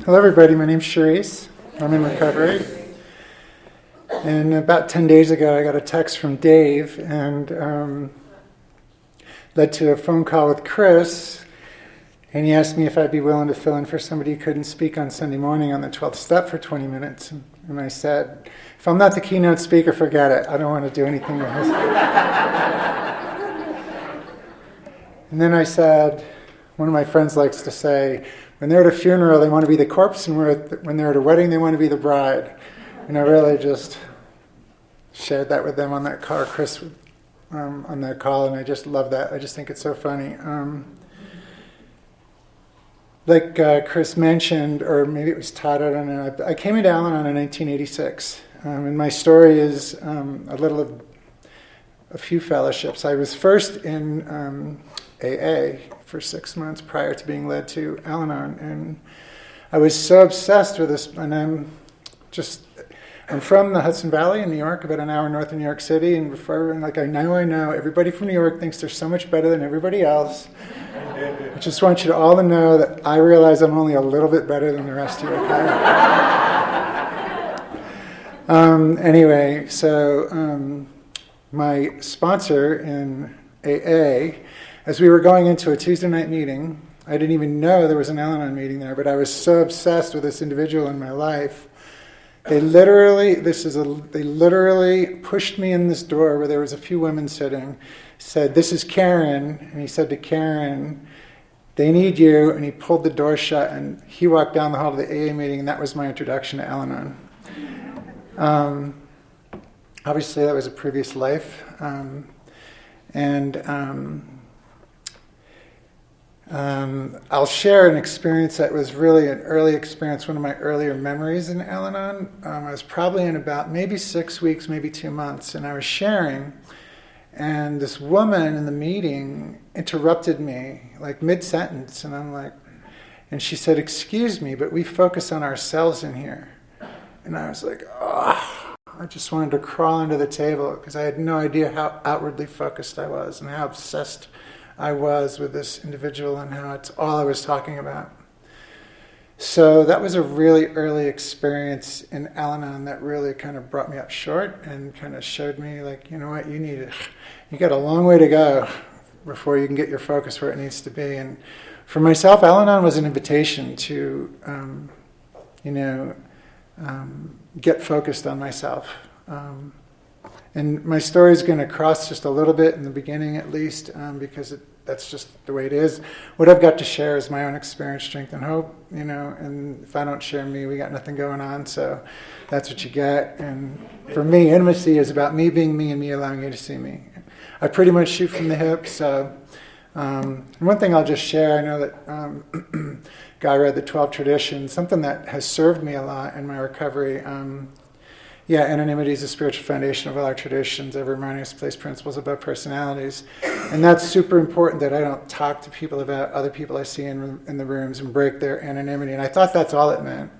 Hello everybody, my name's Cherise. I'm in recovery. And about 10 days ago I got a text from Dave and led to a phone call with Chris, and he asked me if I'd be willing to fill in for somebody who couldn't speak on Sunday morning on the 12th step for 20 minutes. And I said, if I'm not the keynote speaker, forget it. I don't want to do anything else. And then I said, one of my friends likes to say, when they're at a funeral, they want to be the corpse, and when they're at a wedding, they want to be the bride. And I really just shared that with them on that call, Chris, on that call, and I just love that. I just think it's so funny. Like Chris mentioned, or maybe it was Todd, I don't know, I came into Al-Anon in 1986, and my story is a few fellowships. I was first in AA for 6 months prior to being led to Al-Anon, and I was so obsessed with this, and I'm from the Hudson Valley in New York, about an hour north of New York City, and before I know, everybody from New York thinks they're so much better than everybody else. I just want you all to know that I realize I'm only a little bit better than the rest of you, okay? Anyway, so my sponsor in AA, as we were going into a Tuesday night meeting, I didn't even know there was an Al-Anon meeting there, but I was so obsessed with this individual in my life. They literally pushed me in this door where there was a few women sitting, said, "This is Karen," and he said to Karen, "They need you," and he pulled the door shut, and he walked down the hall to the AA meeting, and that was my introduction to Al-Anon. Obviously, that was a previous life, I'll share an experience that was really an early experience, one of my earlier memories in Al-Anon. I was probably in about maybe 6 weeks, maybe 2 months, and I was sharing, and this woman in the meeting interrupted me, like mid-sentence, and she said, "Excuse me, but we focus on ourselves in here." And I was like, oh, I just wanted to crawl under the table because I had no idea how outwardly focused I was and how obsessed I was with this individual and how it's all I was talking about. So that was a really early experience in Al-Anon that really kind of brought me up short and kind of showed me, like, you know what, you got a long way to go before you can get your focus where it needs to be. And for myself, Al-Anon was an invitation to, get focused on myself. And my story is going to cross just a little bit in the beginning, at least, because that's just the way it is. What I've got to share is my own experience, strength, and hope, and if I don't share me, we got nothing going on, so that's what you get. And for me, intimacy is about me being me and me allowing you to see me. I pretty much shoot from the hip, so one thing I'll just share, I know that Guy read the 12 Traditions, something that has served me a lot in my recovery. Anonymity is the spiritual foundation of all our traditions, ever reminding us to place principles above personalities. And that's super important, that I don't talk to people about other people I see in the rooms and break their anonymity. And I thought that's all it meant.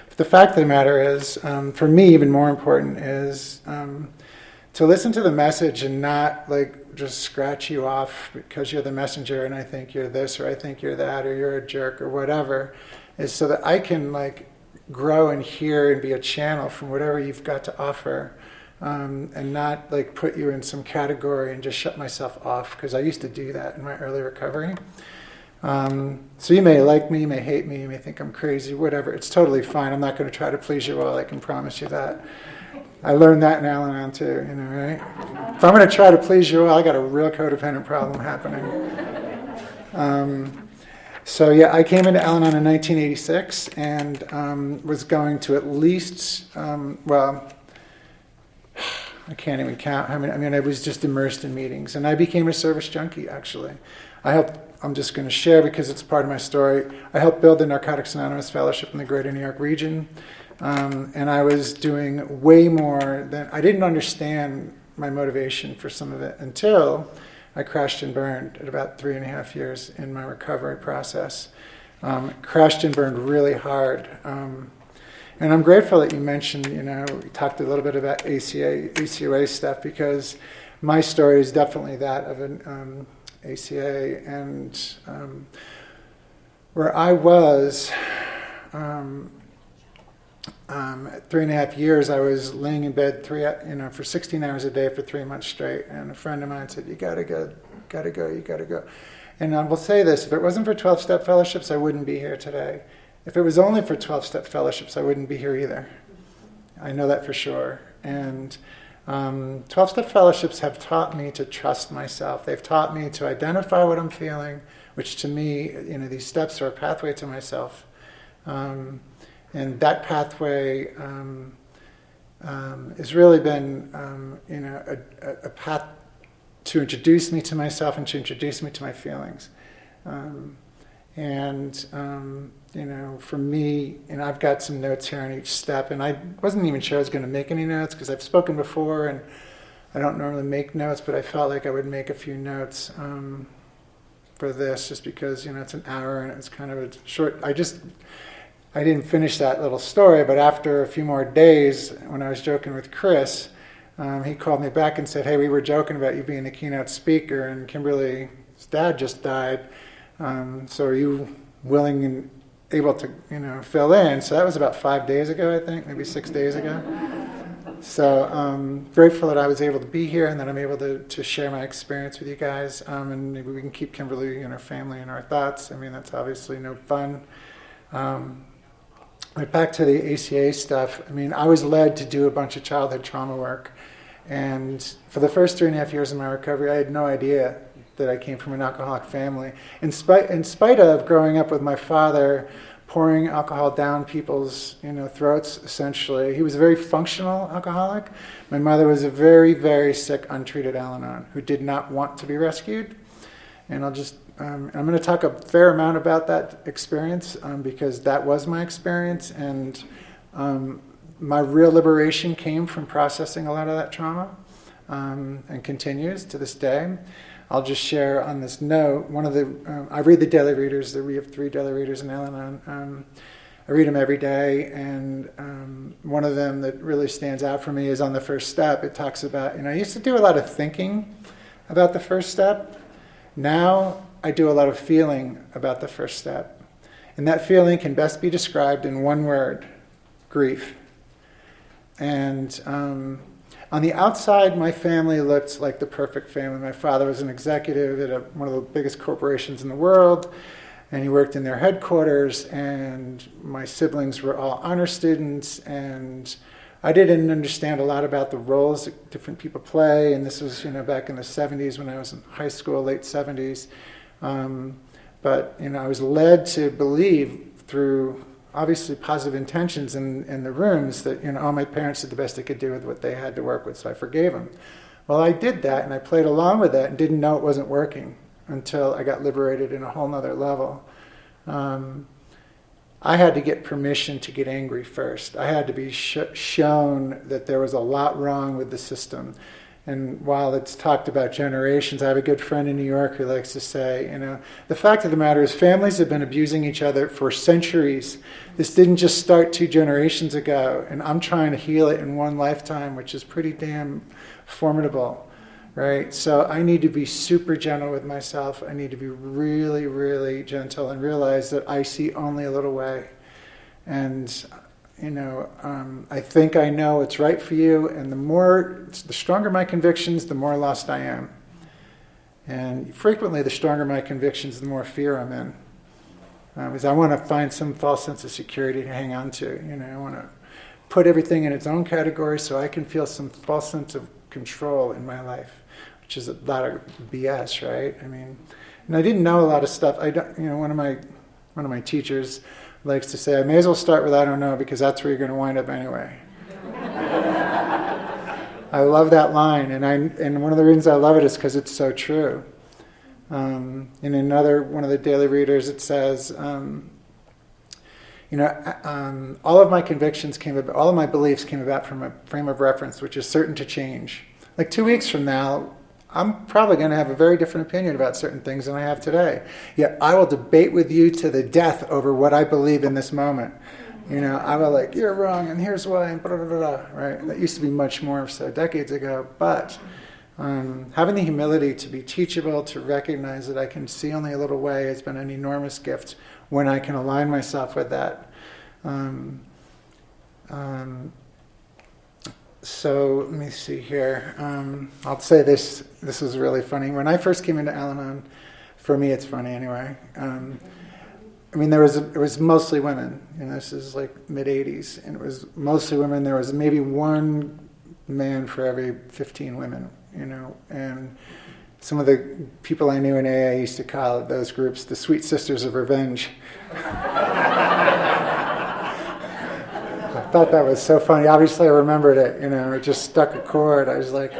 But the fact of the matter is, for me, even more important is to listen to the message and not just scratch you off because you're the messenger and I think you're this or I think you're that or you're a jerk or whatever, is so that I can grow and hear and be a channel from whatever you've got to offer, and not put you in some category and just shut myself off, because I used to do that in my early recovery. So you may like me, you may hate me, you may think I'm crazy, whatever. It's totally fine. I'm not going to try to please you all. I can promise you that. I learned that in Al-Anon too, right? If I'm going to try to please you all, I got a real codependent problem happening. I came into Al-Anon in 1986 and was going to at least, I can't even count. I was just immersed in meetings, and I became a service junkie, actually. I'm just going to share because it's part of my story. I helped build the Narcotics Anonymous Fellowship in the greater New York region, and I was doing way more than, I didn't understand my motivation for some of it until I crashed and burned at about 3.5 years in my recovery process. Crashed and burned really hard. And I'm grateful that you mentioned, we talked a little bit about ACOA stuff, because my story is definitely that of an ACA. And where I was, at 3.5 years, I was laying in bed for 16 hours a day for 3 months straight. And a friend of mine said, "You gotta go, you gotta go." And I will say this: if it wasn't for 12-step fellowships, I wouldn't be here today. If it was only for 12-step fellowships, I wouldn't be here either. I know that for sure. And 12-step fellowships have taught me to trust myself. They've taught me to identify what I'm feeling, which to me, these steps are a pathway to myself. And that pathway has really been, a path to introduce me to myself and to introduce me to my feelings. For me, I've got some notes here on each step, and I wasn't even sure I was going to make any notes because I've spoken before, and I don't normally make notes, but I felt like I would make a few notes for this, just because it's an hour and it's kind of a short. I didn't finish that little story, but after a few more days, when I was joking with Chris, he called me back and said, "Hey, we were joking about you being the keynote speaker, and Kimberly's dad just died. So are you willing and able to, fill in?" So that was about 5 days ago, I think, maybe 6 days ago. So I'm grateful that I was able to be here and that I'm able to share my experience with you guys. And maybe we can keep Kimberly and her family in our thoughts. I mean, that's obviously no fun. But back to the ACA stuff, I was led to do a bunch of childhood trauma work. And for the first 3.5 years of my recovery, I had no idea that I came from an alcoholic family. In spite of growing up with my father pouring alcohol down people's throats, essentially. He was a very functional alcoholic. My mother was a very, very sick, untreated Al-Anon who did not want to be rescued. And I'm going to talk a fair amount about that experience because that was my experience, and my real liberation came from processing a lot of that trauma and continues to this day. I'll just share on this note, I read the daily readers. We have 3 daily readers in Al-Anon. I read them every day, and one of them that really stands out for me is on the first step. It talks about, I used to do a lot of thinking about the first step. Now I do a lot of feeling about the first step. And that feeling can best be described in one word: grief. And on the outside, my family looked like the perfect family. My father was an executive at one of the biggest corporations in the world, and he worked in their headquarters, and my siblings were all honor students, and I didn't understand a lot about the roles that different people play, and this was, back in the 70s when I was in high school, late 70s. But I was led to believe through obviously positive intentions in the rooms that, all my parents did the best they could do with what they had to work with, so I forgave them. Well, I did that, and I played along with that and didn't know it wasn't working until I got liberated in a whole nother level. I had to get permission to get angry first. I had to be shown that there was a lot wrong with the system. And while it's talked about generations, I have a good friend in New York who likes to say, the fact of the matter is families have been abusing each other for centuries. This didn't just start 2 generations ago, and I'm trying to heal it in one lifetime, which is pretty damn formidable, right? So I need to be super gentle with myself. I need to be really, really gentle and realize that I see only a little way. And I think I know what's right for you, and the stronger my convictions, the more lost I am. And frequently, the stronger my convictions, the more fear I'm in. Because I want to find some false sense of security to hang on to. I want to put everything in its own category so I can feel some false sense of control in my life, which is a lot of BS, right? And I didn't know a lot of stuff. One of my teachers likes to say, I may as well start with I don't know, because that's where you're going to wind up anyway. I love that line, and one of the reasons I love it is because it's so true. In one of the daily readers, it says, all of my convictions all of my beliefs came about from a frame of reference, which is certain to change. Like 2 weeks from now, I'm probably going to have a very different opinion about certain things than I have today. Yet I will debate with you to the death over what I believe in this moment. I will you're wrong, and here's why, and blah, blah, blah, blah, right? That used to be much more so decades ago. But having the humility to be teachable, to recognize that I can see only a little way has been an enormous gift when I can align myself with that. Um, um, so let me see here. I'll say this. This is really funny. When I first came into Al-Anon, for me it's funny anyway. I mean, it was mostly women. This is like mid-'80s, and it was mostly women. There was maybe one man for every 15 women, and some of the people I knew in AA used to call those groups the Sweet Sisters of Revenge. I thought that was so funny. Obviously, I remembered it, it just struck a chord. I was like,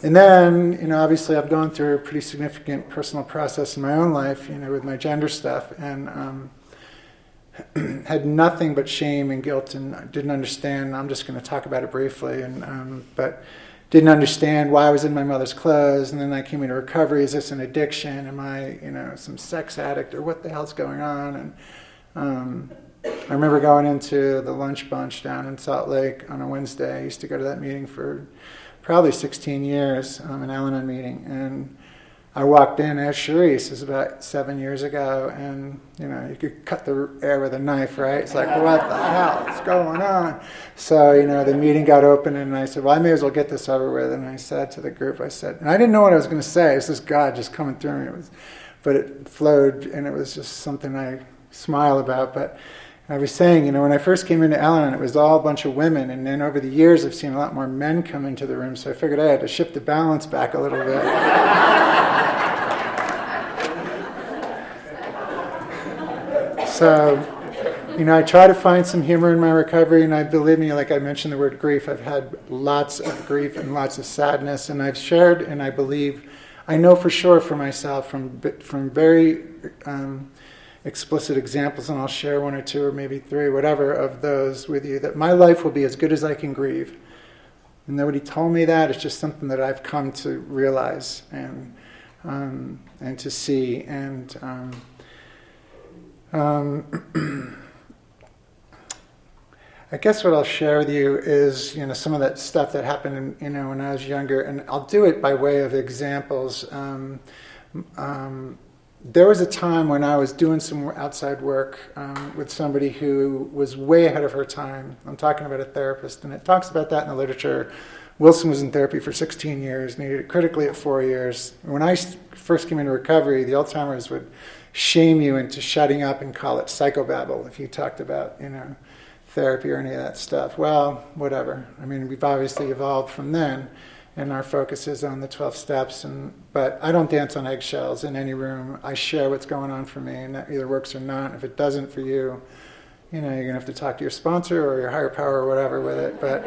and then, obviously I've gone through a pretty significant personal process in my own life, with my gender stuff, and had nothing but shame and guilt, and didn't understand. I'm just going to talk about it briefly, but didn't understand why I was in my mother's clothes. And then I came into recovery. Is this an addiction? Am I, some sex addict, or what the hell's going on? And I remember going into the lunch bunch down in Salt Lake on a Wednesday. I used to go to that meeting for probably 16 years, an Al-Anon meeting, and I walked in as Cherise. It was about 7 years ago, and you could cut the air with a knife, right? It's like, what the hell is going on? So the meeting got open, and I said, well, I may as well get this over with. And I said to the group, and I didn't know what I was going to say. It's just God just coming through me. But it flowed, and it was just something I smile about. But I was saying, when I first came into Al-Anon, it was all a bunch of women, and then over the years I've seen a lot more men come into the room, so I figured I had to shift the balance back a little bit. So, I try to find some humor in my recovery, and believe me, like I mentioned the word grief, I've had lots of grief and lots of sadness, and I've shared, and I believe, I know for sure for myself from very explicit examples, and I'll share one or two or maybe three, whatever, of those with you, that my life will be as good as I can grieve. And nobody told me that. It's just something that I've come to realize and to see. And I guess what I'll share with you is, some of that stuff that happened, when I was younger, and I'll do it by way of examples. There was a time when I was doing some outside work with somebody who was way ahead of her time. I'm talking about a therapist, and it talks about that in the literature. Wilson was in therapy for 16 years, needed it critically at 4 years. When I first came into recovery, the old-timers would shame you into shutting up and call it psychobabble if you talked about, therapy or any of that stuff. Well, whatever. I mean, we've obviously evolved from then, and our focus is on the 12 steps. But I don't dance on eggshells in any room. I share what's going on for me, and that either works or not. If it doesn't for you, you're going to have to talk to your sponsor or your higher power or whatever with it. But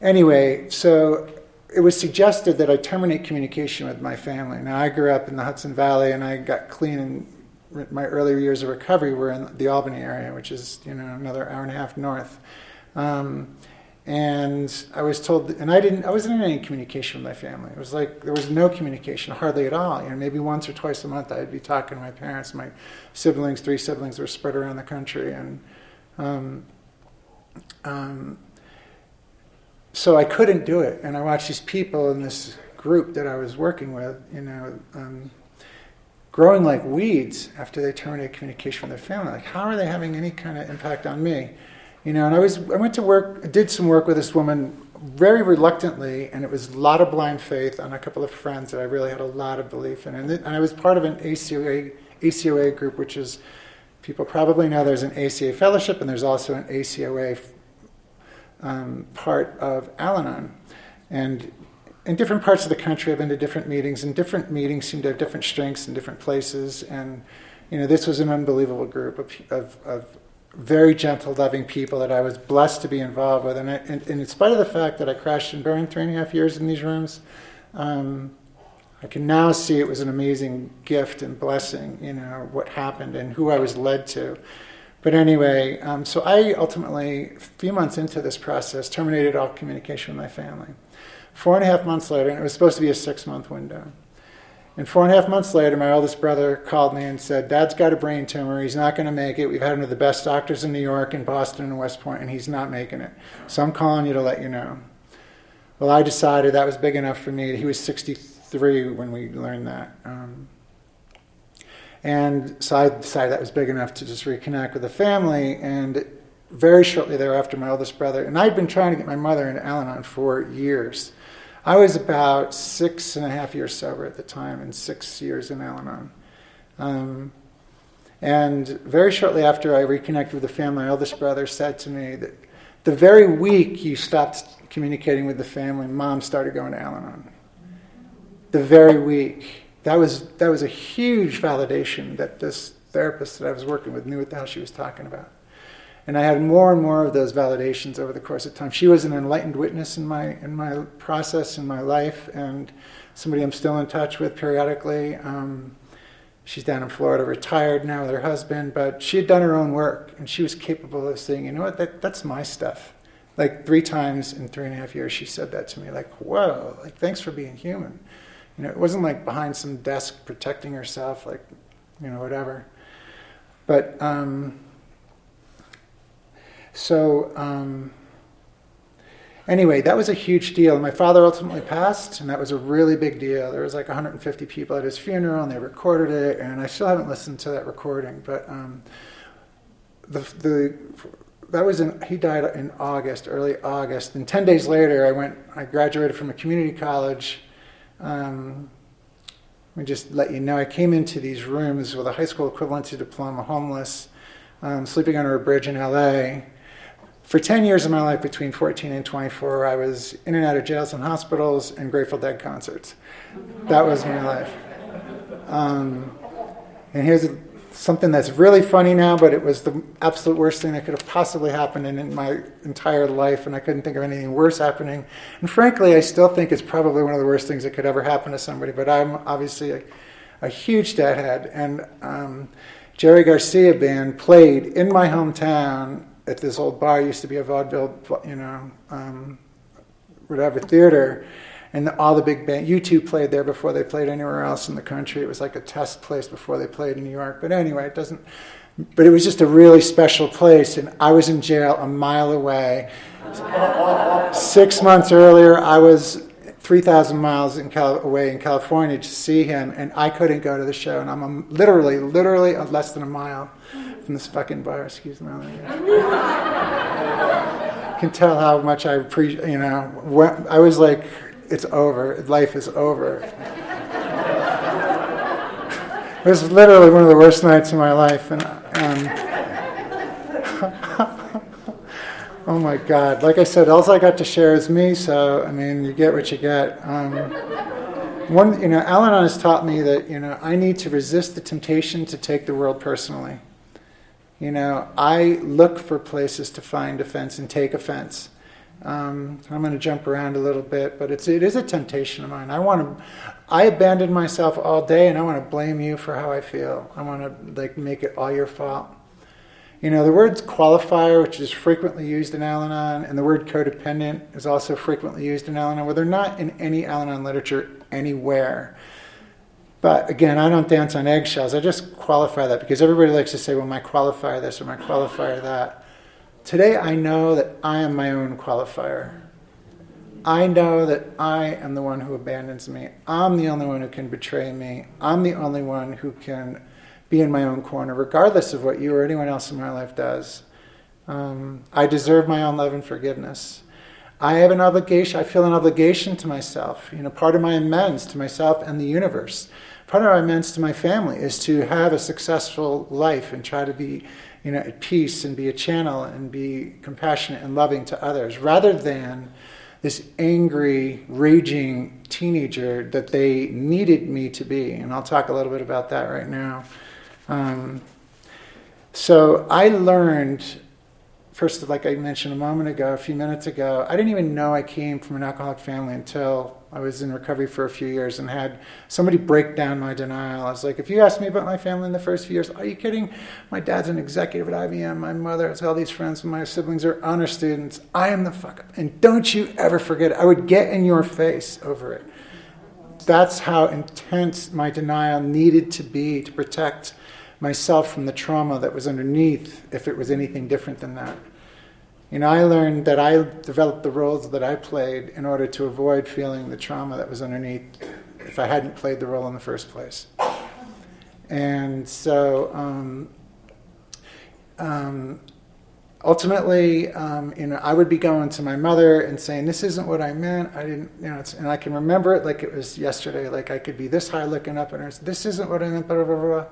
anyway, so it was suggested that I terminate communication with my family. Now, I grew up in the Hudson Valley, and I got clean in my earlier years of recovery were in the Albany area, which is, another hour and a half north. And I was told, and I wasn't in any communication with my family. It was like there was no communication, hardly at all. Maybe once or twice a month I'd be talking to my parents. My siblings, 3 siblings, were spread around the country, and so I couldn't do it. And I watched these people in this group that I was working with, growing like weeds after they terminated communication with their family. Like, how are they having any kind of impact on me? And I went to work, did some work with this woman very reluctantly, and it was a lot of blind faith on a couple of friends that I really had a lot of belief in. And I was part of an ACOA group, which is, people probably know there's an ACA fellowship, and there's also an ACOA part of Al-Anon. And in different parts of the country, I've been to different meetings, and different meetings seem to have different strengths in different places. And this was an unbelievable group of very gentle, loving people that I was blessed to be involved with. And in spite of the fact that I crashed and burned 3.5 years in these rooms, I can now see it was an amazing gift and blessing, what happened and who I was led to. But anyway, so I ultimately, a few months into this process, terminated all communication with my family. 4.5 months later, and it was supposed to be a 6-month window. And 4.5 months later, my oldest brother called me and said, Dad's got a brain tumor. He's not going to make it. We've had him to the best doctors in New York and Boston and West Point, and he's not making it. So I'm calling you to let you know. Well, I decided that was big enough for me. He was 63 when we learned that. And so I decided that was big enough to just reconnect with the family. And very shortly thereafter, my oldest brother, and I'd been trying to get my mother into Al-Anon for years. I was about 6.5 years sober at the time and 6 years in Al-Anon. And very shortly after I reconnected with the family, my eldest brother said to me that the very week you stopped communicating with the family, Mom started going to Al-Anon. The very week. That was a huge validation that this therapist that I was working with knew what the hell she was talking about. And I had more and more of those validations over the course of time. She was an enlightened witness in my process, in my life, and somebody I'm still in touch with periodically. She's down in Florida, retired now with her husband, but she had done her own work, and she was capable of saying, you know what, that's my stuff. Like 3 times in 3.5 years, she said that to me, like, whoa, like, thanks for being human. You know, it wasn't like behind some desk protecting herself, like, you know, whatever. But, anyway, that was a huge deal. My father ultimately passed, and that was a really big deal. There was like 150 people at his funeral, and they recorded it, and I still haven't listened to that recording. But he died in August, early August, and 10 days later, I graduated from a community college. Let me just let you know, I came into these rooms with a high school equivalency diploma, homeless, sleeping under a bridge in LA. For 10 years of my life, between 14 and 24, I was in and out of jails and hospitals and Grateful Dead concerts. That was my life. And here's something that's really funny now, but it was the absolute worst thing that could have possibly happened in my entire life, and I couldn't think of anything worse happening. And frankly, I still think it's probably one of the worst things that could ever happen to somebody, but I'm obviously a huge deadhead. And Jerry Garcia band played in my hometown at this old bar. Used to be a vaudeville, theater. And all the big band, U2 played there before they played anywhere else in the country. It was like a test place before they played in New York. But anyway, but it was just a really special place. And I was in jail a mile away. 6 months earlier, I was 3,000 miles away in California to see him, and I couldn't go to the show. And I'm literally less than a mile from this fucking bar. Excuse me. I can tell how much I appreciate, I was like, it's over. Life is over. It was literally one of the worst nights of my life. And oh my God. Like I said, all I got to share is me, so, you get what you get. Al-Anon has taught me that, I need to resist the temptation to take the world personally. I look for places to find offense and take offense. I'm going to jump around a little bit, but it is a temptation of mine. I abandon myself all day, and I want to blame you for how I feel. I want to make it all your fault. The word qualifier, which is frequently used in Al-Anon, and the word codependent is also frequently used in Al-Anon, where they're not in any Al-Anon literature anywhere. But again, I don't dance on eggshells. I just qualify that because everybody likes to say, well, my qualifier this or my qualifier that. Today I know that I am my own qualifier. I know that I am the one who abandons me. I'm the only one who can betray me. I'm the only one who can be in my own corner, regardless of what you or anyone else in my life does. I deserve my own love and forgiveness. I have an obligation. I feel an obligation to myself. Part of my amends to myself and the universe. Part of my amends to my family is to have a successful life and try to be at peace and be a channel and be compassionate and loving to others, rather than this angry, raging teenager that they needed me to be. And I'll talk a little bit about that right now. So I learned, first, like I mentioned a few minutes ago, I didn't even know I came from an alcoholic family until I was in recovery for a few years and had somebody break down my denial. I was like, if you asked me about my family in the first few years, are you kidding? My dad's an executive at IBM. My mother has all these friends. My siblings are honor students. I am the fuck up. And don't you ever forget it. I would get in your face over it. That's how intense my denial needed to be to protect myself from the trauma that was underneath, if it was anything different than that. I learned that I developed the roles that I played in order to avoid feeling the trauma that was underneath if I hadn't played the role in the first place. And so ultimately, I would be going to my mother and saying, "This isn't what I meant. I didn't, and I can remember it like it was yesterday. Like I could be this high looking up at her. This isn't what I meant." Blah, blah, blah, blah.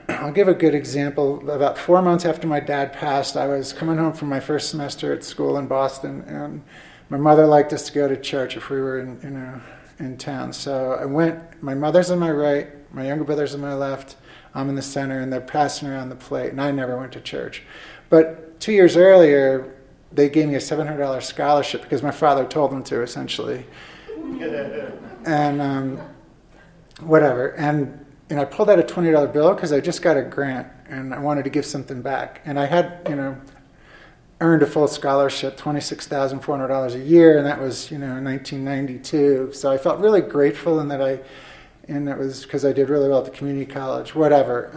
I'll give a good example. About 4 months after my dad passed, I was coming home from my first semester at school in Boston, and my mother liked us to go to church if we were in town. So I went. My mother's on my right, my younger brother's on my left. I'm in the center, and they're passing around the plate, and I never went to church. But 2 years earlier, they gave me a $700 scholarship because my father told them to, essentially. And whatever. And I pulled out a $20 bill because I just got a grant, and I wanted to give something back. And I had, earned a full scholarship, $26,400 a year, and that was, in 1992. So I felt really grateful, and that was because I did really well at the community college, whatever.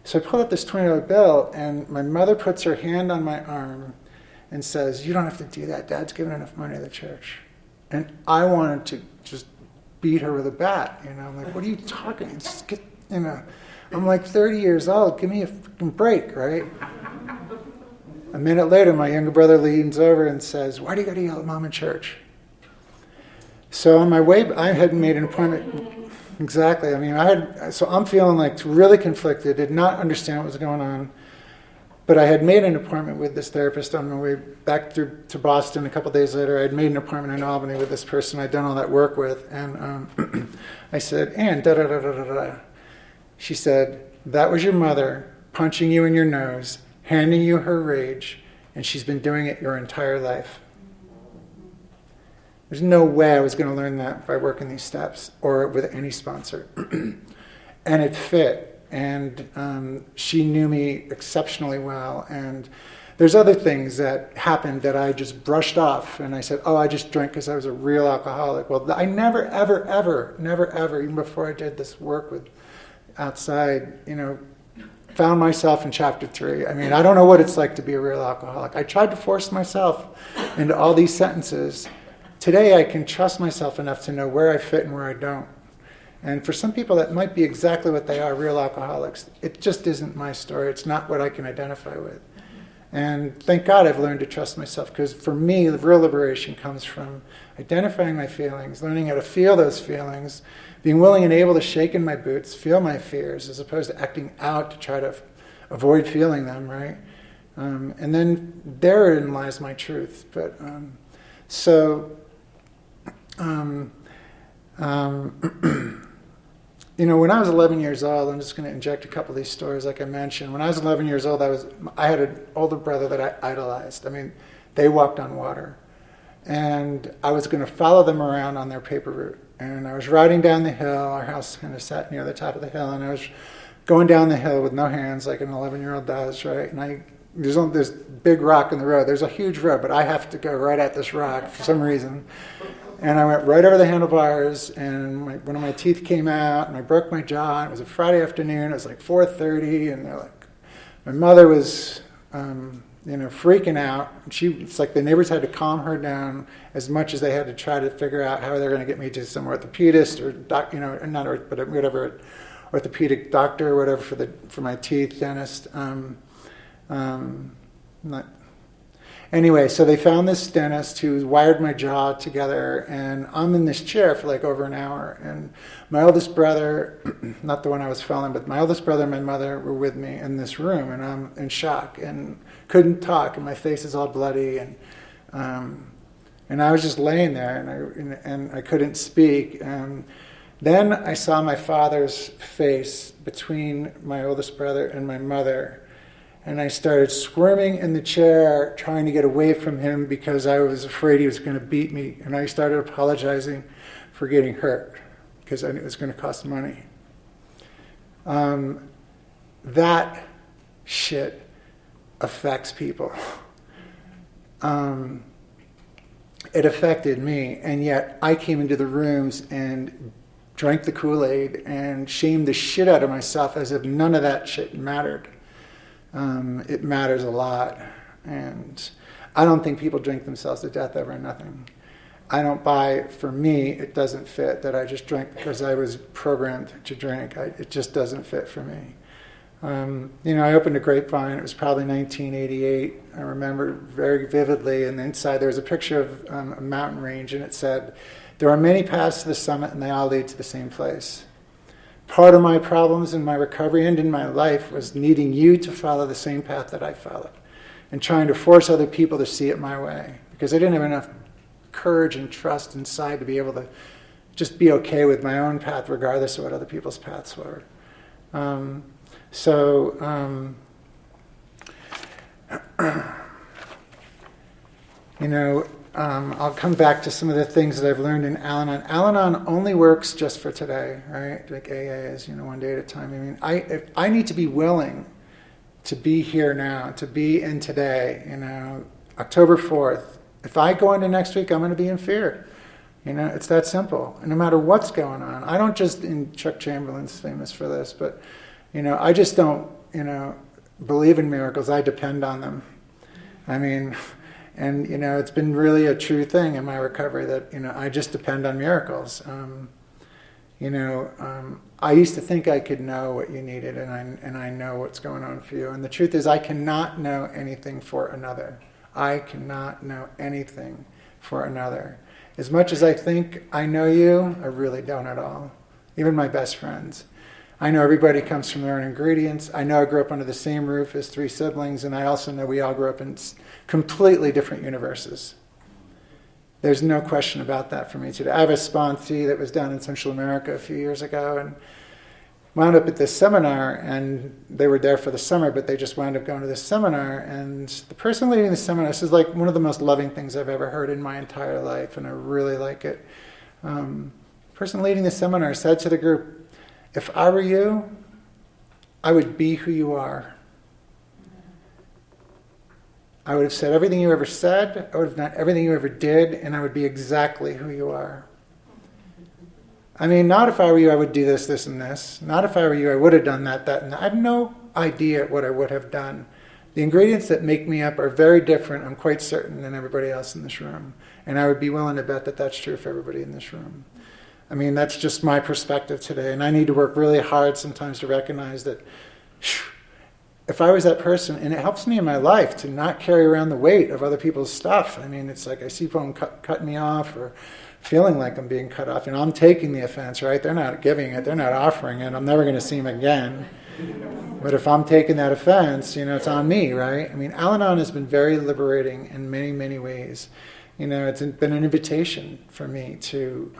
So I pulled out this $20 bill, and my mother puts her hand on my arm and says, "You don't have to do that. Dad's given enough money to the church." And I wanted to just beat her with a bat. I'm like, "What are you talking? Just get, I'm like 30 years old. Give me a fucking break, right?" A minute later, my younger brother leans over and says, "Why do you got to yell at Mom in church?" So on my way, I had made an appointment. Exactly. So I'm feeling like really conflicted, did not understand what was going on. But I had made an appointment with this therapist on my way back to Boston a couple of days later. I had made an appointment in Albany with this person I'd done all that work with. And I said, "And da-da-da-da-da-da." She said, "That was your mother punching you in your nose, handing you her rage, and she's been doing it your entire life." There's no way I was going to learn that by working these steps or with any sponsor. And it fit. And she knew me exceptionally well. And there's other things that happened that I just brushed off. And I said, "Oh, I just drank because I was a real alcoholic." Well, I never, ever, ever, never, ever, even before I did this work with outside, found myself in chapter 3. I don't know what it's like to be a real alcoholic. I tried to force myself into all these sentences. Today, I can trust myself enough to know where I fit and where I don't. And for some people, that might be exactly what they are, real alcoholics. It just isn't my story. It's not what I can identify with. And thank God I've learned to trust myself, because for me, the real liberation comes from identifying my feelings, learning how to feel those feelings, being willing and able to shake in my boots, feel my fears, as opposed to acting out to try to avoid feeling them, right? And then therein lies my truth. But when I was 11 years old, I'm just going to inject a couple of these stories like I mentioned. When I was 11 years old, I had an older brother that I idolized. They walked on water. And I was going to follow them around on their paper route. And I was riding down the hill. Our house kind of sat near the top of the hill. And I was going down the hill with no hands like an 11-year-old does, right? And there's this big rock in the road. There's a huge road, but I have to go right at this rock for some reason. And I went right over the handlebars, and one of my teeth came out, and I broke my jaw. And it was a Friday afternoon. It was like 4:30, and my mother was, freaking out. It's like the neighbors had to calm her down as much as they had to try to figure out how they're going to get me to some orthopedist or whatever, orthopedic doctor or whatever for my teeth, dentist. Anyway, so they found this dentist who wired my jaw together, and I'm in this chair for like over an hour. And my oldest brother, not the one I was following, but my oldest brother and my mother were with me in this room, and I'm in shock and couldn't talk, and my face is all bloody, and I was just laying there, and I couldn't speak. And then I saw my father's face between my oldest brother and my mother. And I started squirming in the chair, trying to get away from him because I was afraid he was going to beat me. And I started apologizing for getting hurt because I knew it was going to cost money. That shit affects people. It affected me, and yet I came into the rooms and drank the Kool-Aid and shamed the shit out of myself as if none of that shit mattered. It matters a lot, and I don't think people drink themselves to death over nothing. I don't buy, for me, it doesn't fit that I just drank because I was programmed to drink. It just doesn't fit for me. I opened a Grapevine. It was probably 1988. I remember very vividly. And inside there was a picture of a mountain range, and it said, "There are many paths to the summit, and they all lead to the same place." Part of my problems in my recovery and in my life was needing you to follow the same path that I followed, and trying to force other people to see it my way, because I didn't have enough courage and trust inside to be able to just be okay with my own path regardless of what other people's paths were. I'll come back to some of the things that I've learned in Al-Anon. Al-Anon only works just for today, right? Like AA is, one day at a time. I mean, I need to be willing to be here now, to be in today, October 4th. If I go into next week, I'm going to be in fear. It's that simple. And no matter what's going on, I don't just, and Chuck Chamberlain's famous for this, but, I just don't, believe in miracles. I depend on them. I mean, and, it's been really a true thing in my recovery that, I just depend on miracles. I used to think I could know what you needed, and I know what's going on for you. And the truth is, I cannot know anything for another. I cannot know anything for another. As much as I think I know you, I really don't at all. Even my best friends. I know everybody comes from their own ingredients. I know I grew up under the same roof as 3 siblings, and I also know we all grew up in completely different universes. There's no question about that for me today. I have a sponsee that was down in Central America a few years ago, and wound up at this seminar, and they were there for the summer, but they just wound up going to this seminar, and the person leading the seminar, this is like one of the most loving things I've ever heard in my entire life, and I really like it. The person leading the seminar said to the group, "If I were you, I would be who you are. I would have said everything you ever said, I would have done everything you ever did, and I would be exactly who you are." I mean, not if I were you, I would do this, this, and this. Not if I were you, I would have done that, that, and that. I have no idea what I would have done. The ingredients that make me up are very different, I'm quite certain, than everybody else in this room. And I would be willing to bet that that's true for everybody in this room. I mean, that's just my perspective today. And I need to work really hard sometimes to recognize that if I was that person, and it helps me in my life to not carry around the weight of other people's stuff. I mean, it's like I see someone cut me off, or feeling like I'm being cut off. I'm taking the offense, right? They're not giving it. They're not offering it. I'm never going to see them again. But if I'm taking that offense, it's on me, right? I mean, Al-Anon has been very liberating in many, many ways. It's been an invitation for me to,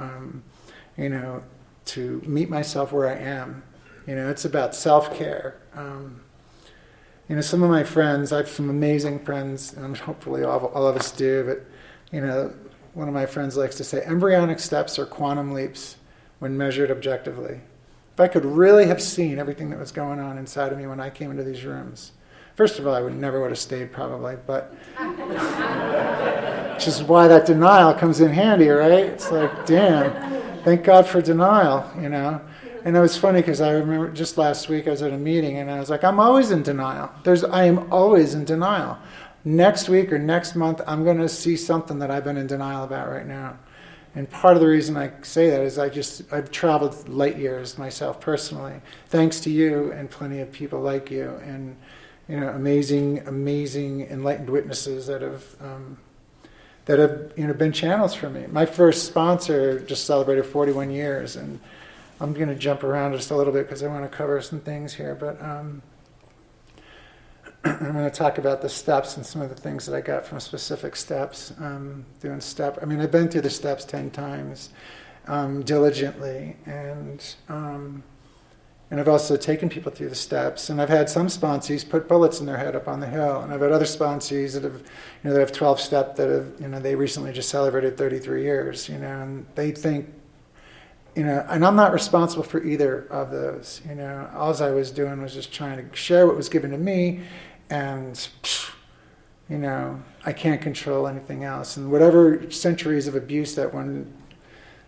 to meet myself where I am. It's about self-care. Some of my friends, I have some amazing friends, and hopefully all of us do, but, one of my friends likes to say, embryonic steps are quantum leaps when measured objectively. If I could really have seen everything that was going on inside of me when I came into these rooms, first of all, I never would have stayed probably, but which is why that denial comes in handy, right? It's like, damn, thank God for denial, And it was funny because I remember just last week I was at a meeting and I was like, I'm always in denial. I am always in denial. Next week or next month, I'm going to see something that I've been in denial about right now. And part of the reason I say that is I've traveled light years myself personally, thanks to you and plenty of people like you, and amazing enlightened witnesses that have been channels for me. My first sponsor just celebrated 41 years, and I'm going to jump around just a little bit because I want to cover some things here, but I'm going to talk about the steps and some of the things that I got from specific steps, doing step. I mean, I've been through the steps 10 times diligently, and I've also taken people through the steps. And I've had some sponsees put bullets in their head up on the hill, and I've had other sponsees that have, that have 12-step that have, they recently just celebrated 33 years, and they think, and I'm not responsible for either of those. All I was doing was just trying to share what was given to me. And, I can't control anything else. And whatever centuries of abuse that one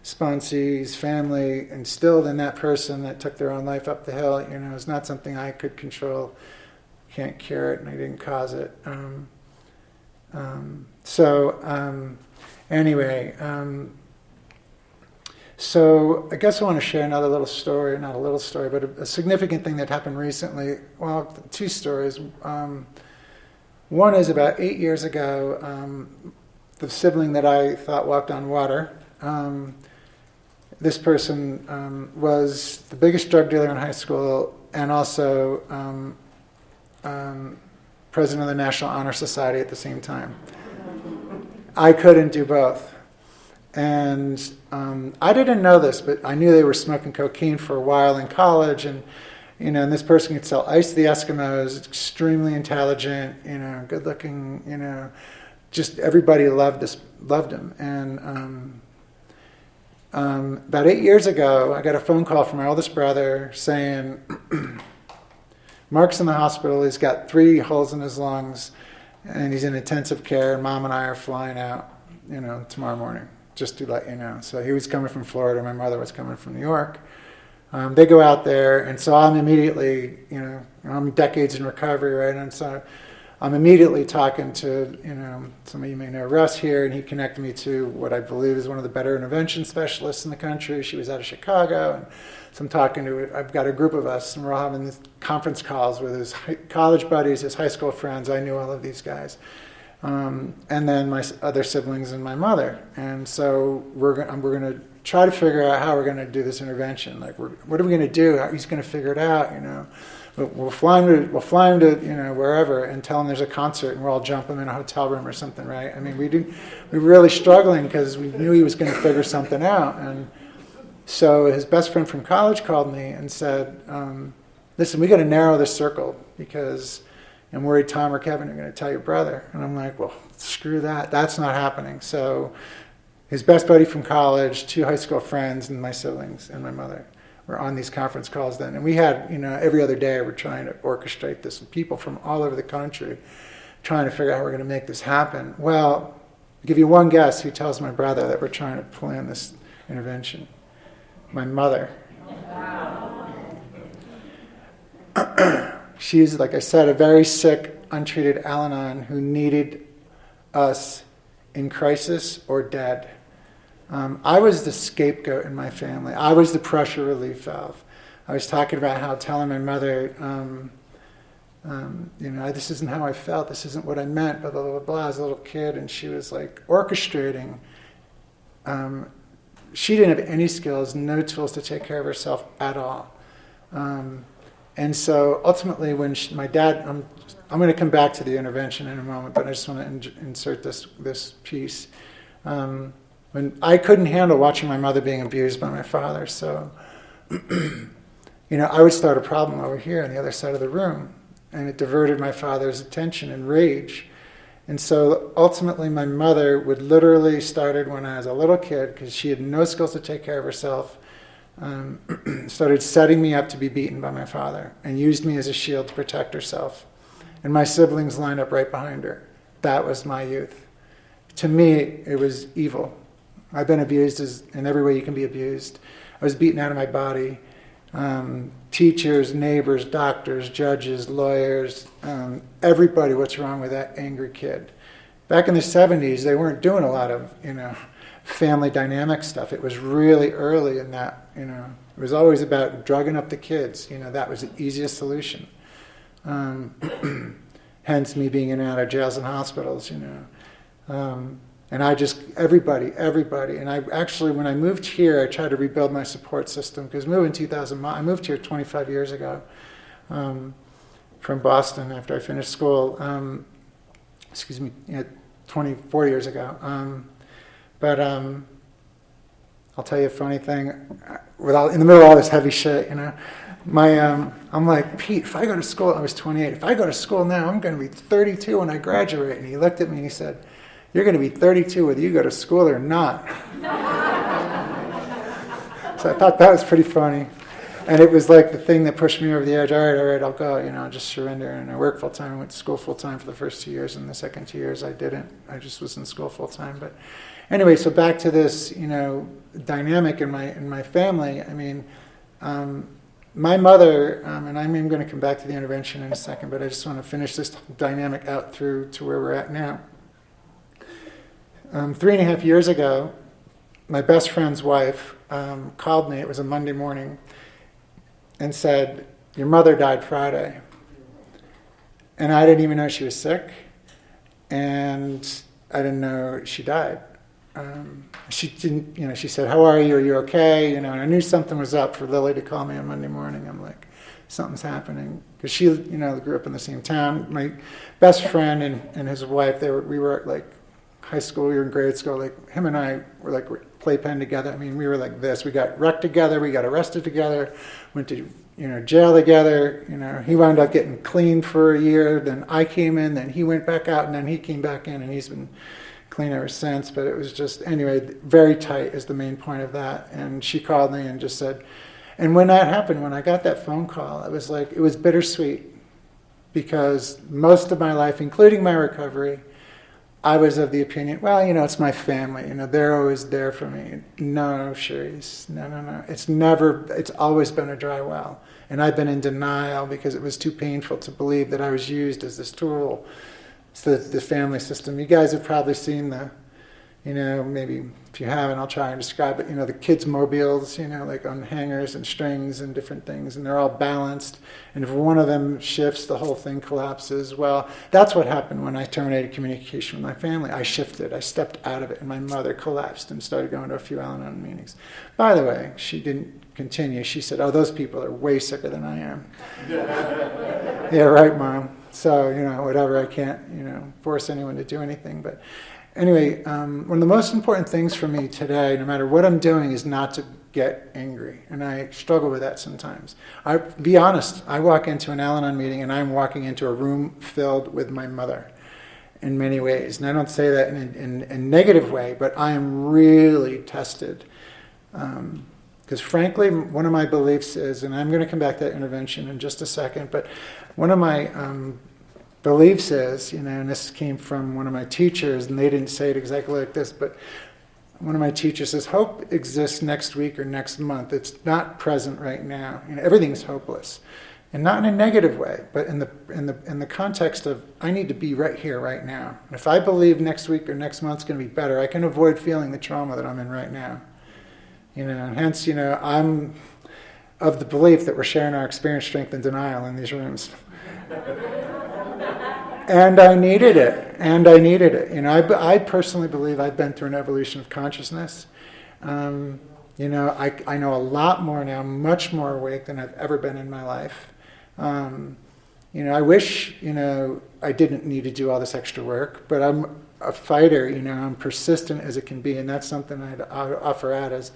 sponsee's family instilled in that person that took their own life up the hill, is not something I could control. Can't cure it, and I didn't cause it. Anyway, so I guess I want to share another little story, not a little story, but a significant thing that happened recently. Well, two stories. One is about 8 years ago, the sibling that I thought walked on water. This person was the biggest drug dealer in high school and also president of the National Honor Society at the same time. I couldn't do both. And I didn't know this, but I knew they were smoking cocaine for a while in college, and and this person could sell ice to the Eskimos, extremely intelligent, good looking, just everybody loved him. And about 8 years ago, I got a phone call from my oldest brother saying, Mark's in the hospital, he's got 3 holes in his lungs, and he's in intensive care, and Mom and I are flying out, tomorrow morning, just to let you know. So he was coming from Florida, my mother was coming from New York. They go out there, and so I'm immediately, I'm decades in recovery, right? And so I'm immediately talking to, some of you may know Russ here, and he connected me to what I believe is one of the better intervention specialists in the country. She was out of Chicago, and so I'm talking to, I've got a group of us, and we're all having these conference calls with his college buddies, his high school friends. I knew all of these guys. And then my other siblings and my mother. And so we're going to try to figure out how we're going to do this intervention. Like, what are we going to do? He's going to figure it out, We'll fly him to wherever and tell him there's a concert and we'll all jump him in a hotel room or something, right? I mean, we were really struggling because we knew he was going to figure something out. And so his best friend from college called me and said, listen, we got to narrow this circle because I'm worried Tom or Kevin are going to tell your brother. And I'm like, well, screw that. That's not happening. So his best buddy from college, 2 high school friends, and my siblings and my mother were on these conference calls then. And we had, every other day we're trying to orchestrate this with people from all over the country, trying to figure out how we're going to make this happen. Well, I'll give you one guess who tells my brother that we're trying to plan this intervention. My mother. She's, like I said, a very sick, untreated Al-Anon who needed us in crisis or dead. I was the scapegoat in my family. I was the pressure relief valve. I was talking about how telling my mother, this isn't how I felt, this isn't what I meant, blah, blah, blah, blah, as a little kid. And she was like orchestrating. She didn't have any skills, no tools to take care of herself at all. And so ultimately when my dad, I'm going to come back to the intervention in a moment, but I just want to insert this piece. When I couldn't handle watching my mother being abused by my father, so, I would start a problem over here on the other side of the room, and it diverted my father's attention and rage. And so ultimately my mother would literally started when I was a little kid, because she had no skills to take care of herself, started setting me up to be beaten by my father and used me as a shield to protect herself. And my siblings lined up right behind her. That was my youth. To me, it was evil. I've been abused in every way you can be abused. I was beaten out of my body. Teachers, neighbors, doctors, judges, lawyers, everybody, what's wrong with that angry kid? Back in the 70s, they weren't doing a lot of, family dynamic stuff. It was really early in that, it was always about drugging up the kids. That was the easiest solution. Hence me being in and out of jails and hospitals, and I just, everybody. And I actually, when I moved here, I tried to rebuild my support system, because I moved here 25 years ago from Boston after I finished school. 24 years ago. But I'll tell you a funny thing. In the middle of all this heavy shit, I'm like, Pete, if I go to school, I was 28, if I go to school now, I'm going to be 32 when I graduate. And he looked at me and he said, you're going to be 32 whether you go to school or not. So I thought that was pretty funny. And it was like the thing that pushed me over the edge. All right, I'll go, I'll just surrender. And I worked full time. I went to school full time for the first 2 years. And the second 2 years I didn't. I just was in school full time. But anyway, so back to this, dynamic in my family. I mean, my mother, and I'm going to come back to the intervention in a second, but I just want to finish this dynamic out through to where we're at now. 3.5 years ago, my best friend's wife called me. It was a Monday morning, and said, "Your mother died Friday." And I didn't even know she was sick, and I didn't know she died. She didn't, she said, "How are you? Are you okay?" And I knew something was up for Lily to call me on Monday morning. I'm like, something's happening. Because she, grew up in the same town. My best friend and his wife, we were like high school, we were in grade school, like him and I were like playpen together. I mean, we were like this. We got wrecked together, we got arrested together, went to jail together. He wound up getting clean for a year, then I came in, then he went back out, and then he came back in, and he's been clean ever since. But it was just, anyway, very tight is the main point of that. And she called me and just said, and when that happened, when I got that phone call, it was bittersweet, because most of my life, including my recovery, I was of the opinion, well, it's my family, they're always there for me. No, Cherise, no. It's always been a dry well. And I've been in denial because it was too painful to believe that I was used as this tool. It's the family system. You guys have probably seen maybe if you haven't, I'll try and describe it. The kids' mobiles, like on hangers and strings and different things, and they're all balanced. And if one of them shifts, the whole thing collapses. Well, that's what happened when I terminated communication with my family. I shifted. I stepped out of it, and my mother collapsed and started going to a few Al-Anon meetings. By the way, she didn't continue. She said, "Oh, those people are way sicker than I am." Yeah, right, Mom. So, whatever. I can't, force anyone to do anything, but. Anyway, one of the most important things for me today, no matter what I'm doing, is not to get angry. And I struggle with that sometimes. Be honest, I walk into an Al-Anon meeting and I'm walking into a room filled with my mother in many ways. And I don't say that in a negative way, but I am really tested. Because frankly, one of my beliefs is, and I'm going to come back to that intervention in just a second, but one of my beliefs is, and this came from one of my teachers, and they didn't say it exactly like this, but one of my teachers says, hope exists next week or next month. It's not present right now. Everything's hopeless. And not in a negative way, but in the context of, I need to be right here, right now. And if I believe next week or next month's going to be better, I can avoid feeling the trauma that I'm in right now. And hence, I'm of the belief that we're sharing our experience, strength, and denial in these rooms. And I needed it. I personally believe I've been through an evolution of consciousness. I know a lot more now, much more awake than I've ever been in my life. I wish, I didn't need to do all this extra work, but I'm a fighter, I'm persistent as it can be, and that's something I'd offer out as,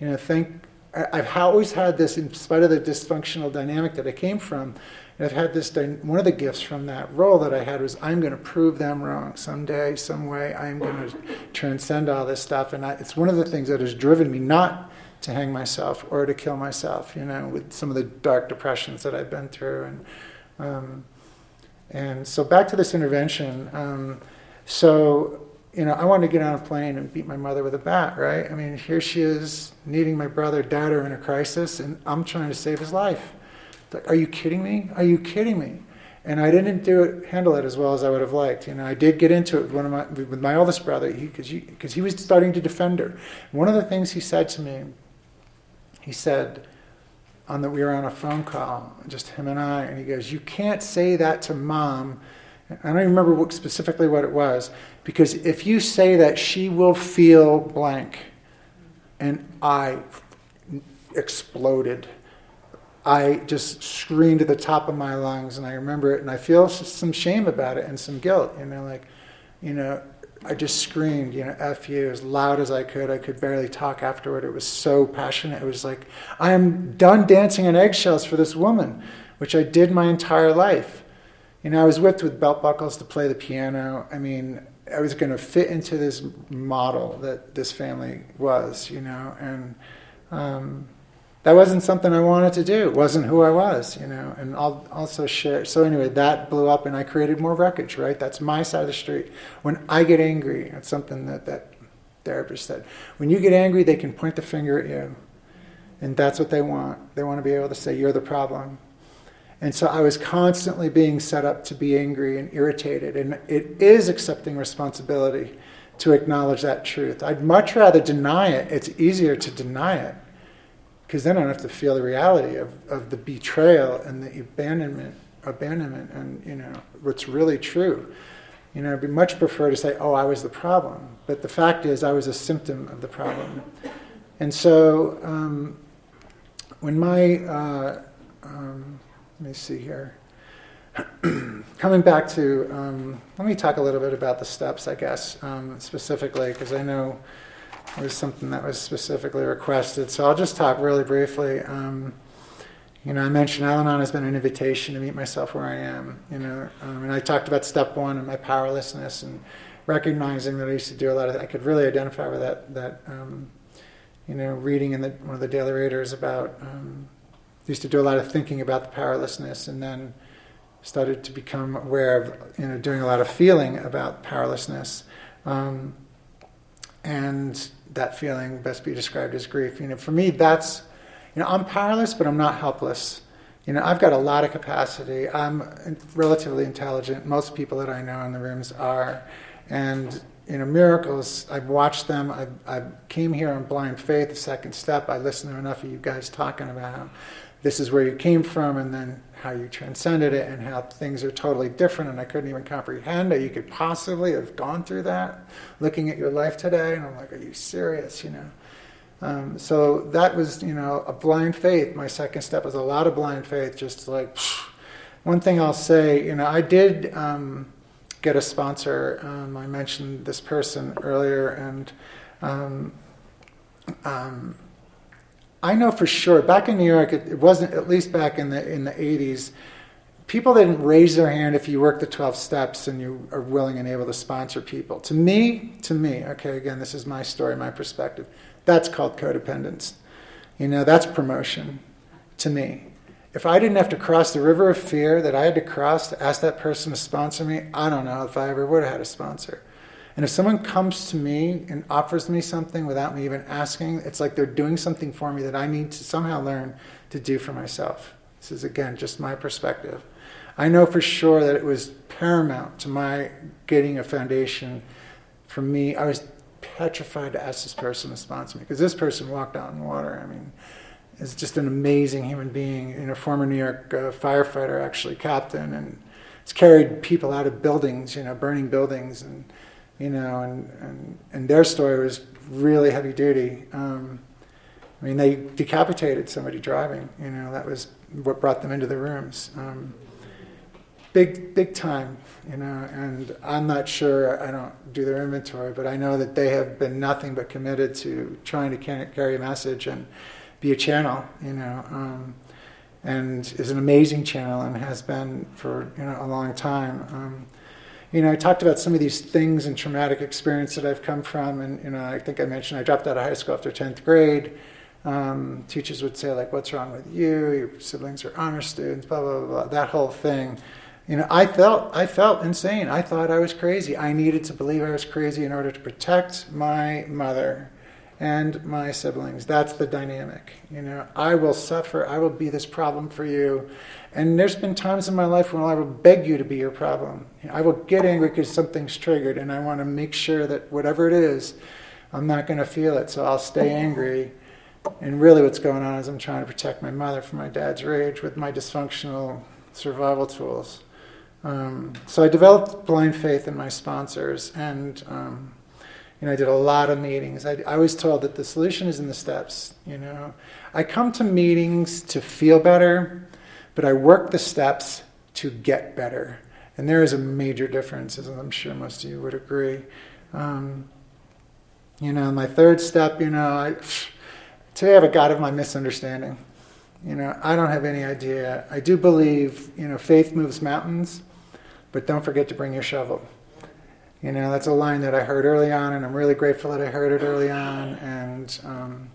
I've always had this, in spite of the dysfunctional dynamic that I came from, I've had this, one of the gifts from that role that I had was, I'm going to prove them wrong someday, some way. I'm going to transcend all this stuff. And it's one of the things that has driven me not to hang myself or to kill myself, with some of the dark depressions that I've been through. And so back to this intervention. I wanted to get on a plane and beat my mother with a bat, right? I mean, here she is needing my brother, dad are in a crisis, and I'm trying to save his life. Like, are you kidding me? Are you kidding me? And I didn't handle it as well as I would have liked. I did get into it with my oldest brother because he was starting to defend her. One of the things he said to me, he said, we were on a phone call, just him and I, and he goes, "You can't say that to Mom." I don't even remember specifically what it was, because if you say that, she will feel blank. And I exploded. I just screamed at the top of my lungs, and I remember it, and I feel some shame about it and some guilt, I just screamed, F you, as loud as I could. I could barely talk afterward. It was so passionate. It was like, I am done dancing on eggshells for this woman, which I did my entire life. I was whipped with belt buckles to play the piano. I mean, I was going to fit into this model that this family was, and that wasn't something I wanted to do. It wasn't who I was, and I'll also share. So anyway, that blew up and I created more wreckage, right? That's my side of the street. When I get angry, it's something that therapist said. When you get angry, they can point the finger at you. And that's what they want. They want to be able to say, you're the problem. And so I was constantly being set up to be angry and irritated. And it is accepting responsibility to acknowledge that truth. I'd much rather deny it. It's easier to deny it, because then I don't have to feel the reality of the betrayal and the abandonment and what's really true. I'd much prefer to say, oh, I was the problem. But the fact is, I was a symptom of the problem. And so when my, let me see here. Coming back to, let me talk a little bit about the steps, I guess, specifically, because I know it was something that was specifically requested. So I'll just talk really briefly. I mentioned Al-Anon has been an invitation to meet myself where I am, and I talked about step one and my powerlessness and recognizing that I used to do a lot of, I could really identify with that reading in one of the daily readers about, used to do a lot of thinking about the powerlessness, and then started to become aware of, doing a lot of feeling about powerlessness. And that feeling best be described as grief. For me, that's, I'm powerless, but I'm not helpless. I've got a lot of capacity. I'm relatively intelligent. Most people that I know in the rooms are. And, miracles, I've watched them. I came here on blind faith, the second step. I listened to enough of you guys talking about this is where you came from, and then how you transcended it, and how things are totally different, and I couldn't even comprehend that you could possibly have gone through that, looking at your life today, and I'm like, are you serious, So that was, a blind faith. My second step was a lot of blind faith, just like, one thing I'll say, I did get a sponsor. I mentioned this person earlier, and I know for sure, back in New York, it wasn't, at least back in the 80s, people didn't raise their hand if you work the 12 steps and you are willing and able to sponsor people. To me, okay, again, this is my story, my perspective, that's called codependence. That's promotion to me. If I didn't have to cross the river of fear that I had to cross to ask that person to sponsor me, I don't know if I ever would have had a sponsor. And if someone comes to me and offers me something without me even asking, it's like they're doing something for me that I need to somehow learn to do for myself. This is, again, just my perspective. I know for sure that it was paramount to my getting a foundation. For me, I was petrified to ask this person to sponsor me, because this person walked out in water. I mean, is just an amazing human being, former New York firefighter, actually captain, and it's carried people out of buildings, burning buildings, and and their story was really heavy duty. They decapitated somebody driving. That was what brought them into the rooms. Big time. And I'm not sure. I don't do their inventory, but I know that they have been nothing but committed to trying to carry a message and be a channel. And is an amazing channel and has been for a long time. I talked about some of these things and traumatic experience that I've come from, and I think I mentioned I dropped out of high school after 10th grade. Teachers would say, like, what's wrong with you? Your siblings are honor students, blah, blah, blah, blah, that whole thing. I felt insane. I thought I was crazy. I needed to believe I was crazy in order to protect my mother and my siblings. That's the dynamic. I will suffer. I will be this problem for you. And there's been times in my life when I will beg you to be your problem. I will get angry because something's triggered, and I want to make sure that whatever it is, I'm not going to feel it, so I'll stay angry. And really what's going on is I'm trying to protect my mother from my dad's rage with my dysfunctional survival tools. So I developed blind faith in my sponsors, and I did a lot of meetings. I was told that the solution is in the steps. I come to meetings to feel better, but I work the steps to get better. And there is a major difference, as I'm sure most of you would agree. My third step, today I have a God of my misunderstanding. I don't have any idea. I do believe, faith moves mountains, but don't forget to bring your shovel. That's a line that I heard early on, and I'm really grateful that I heard it early on. And,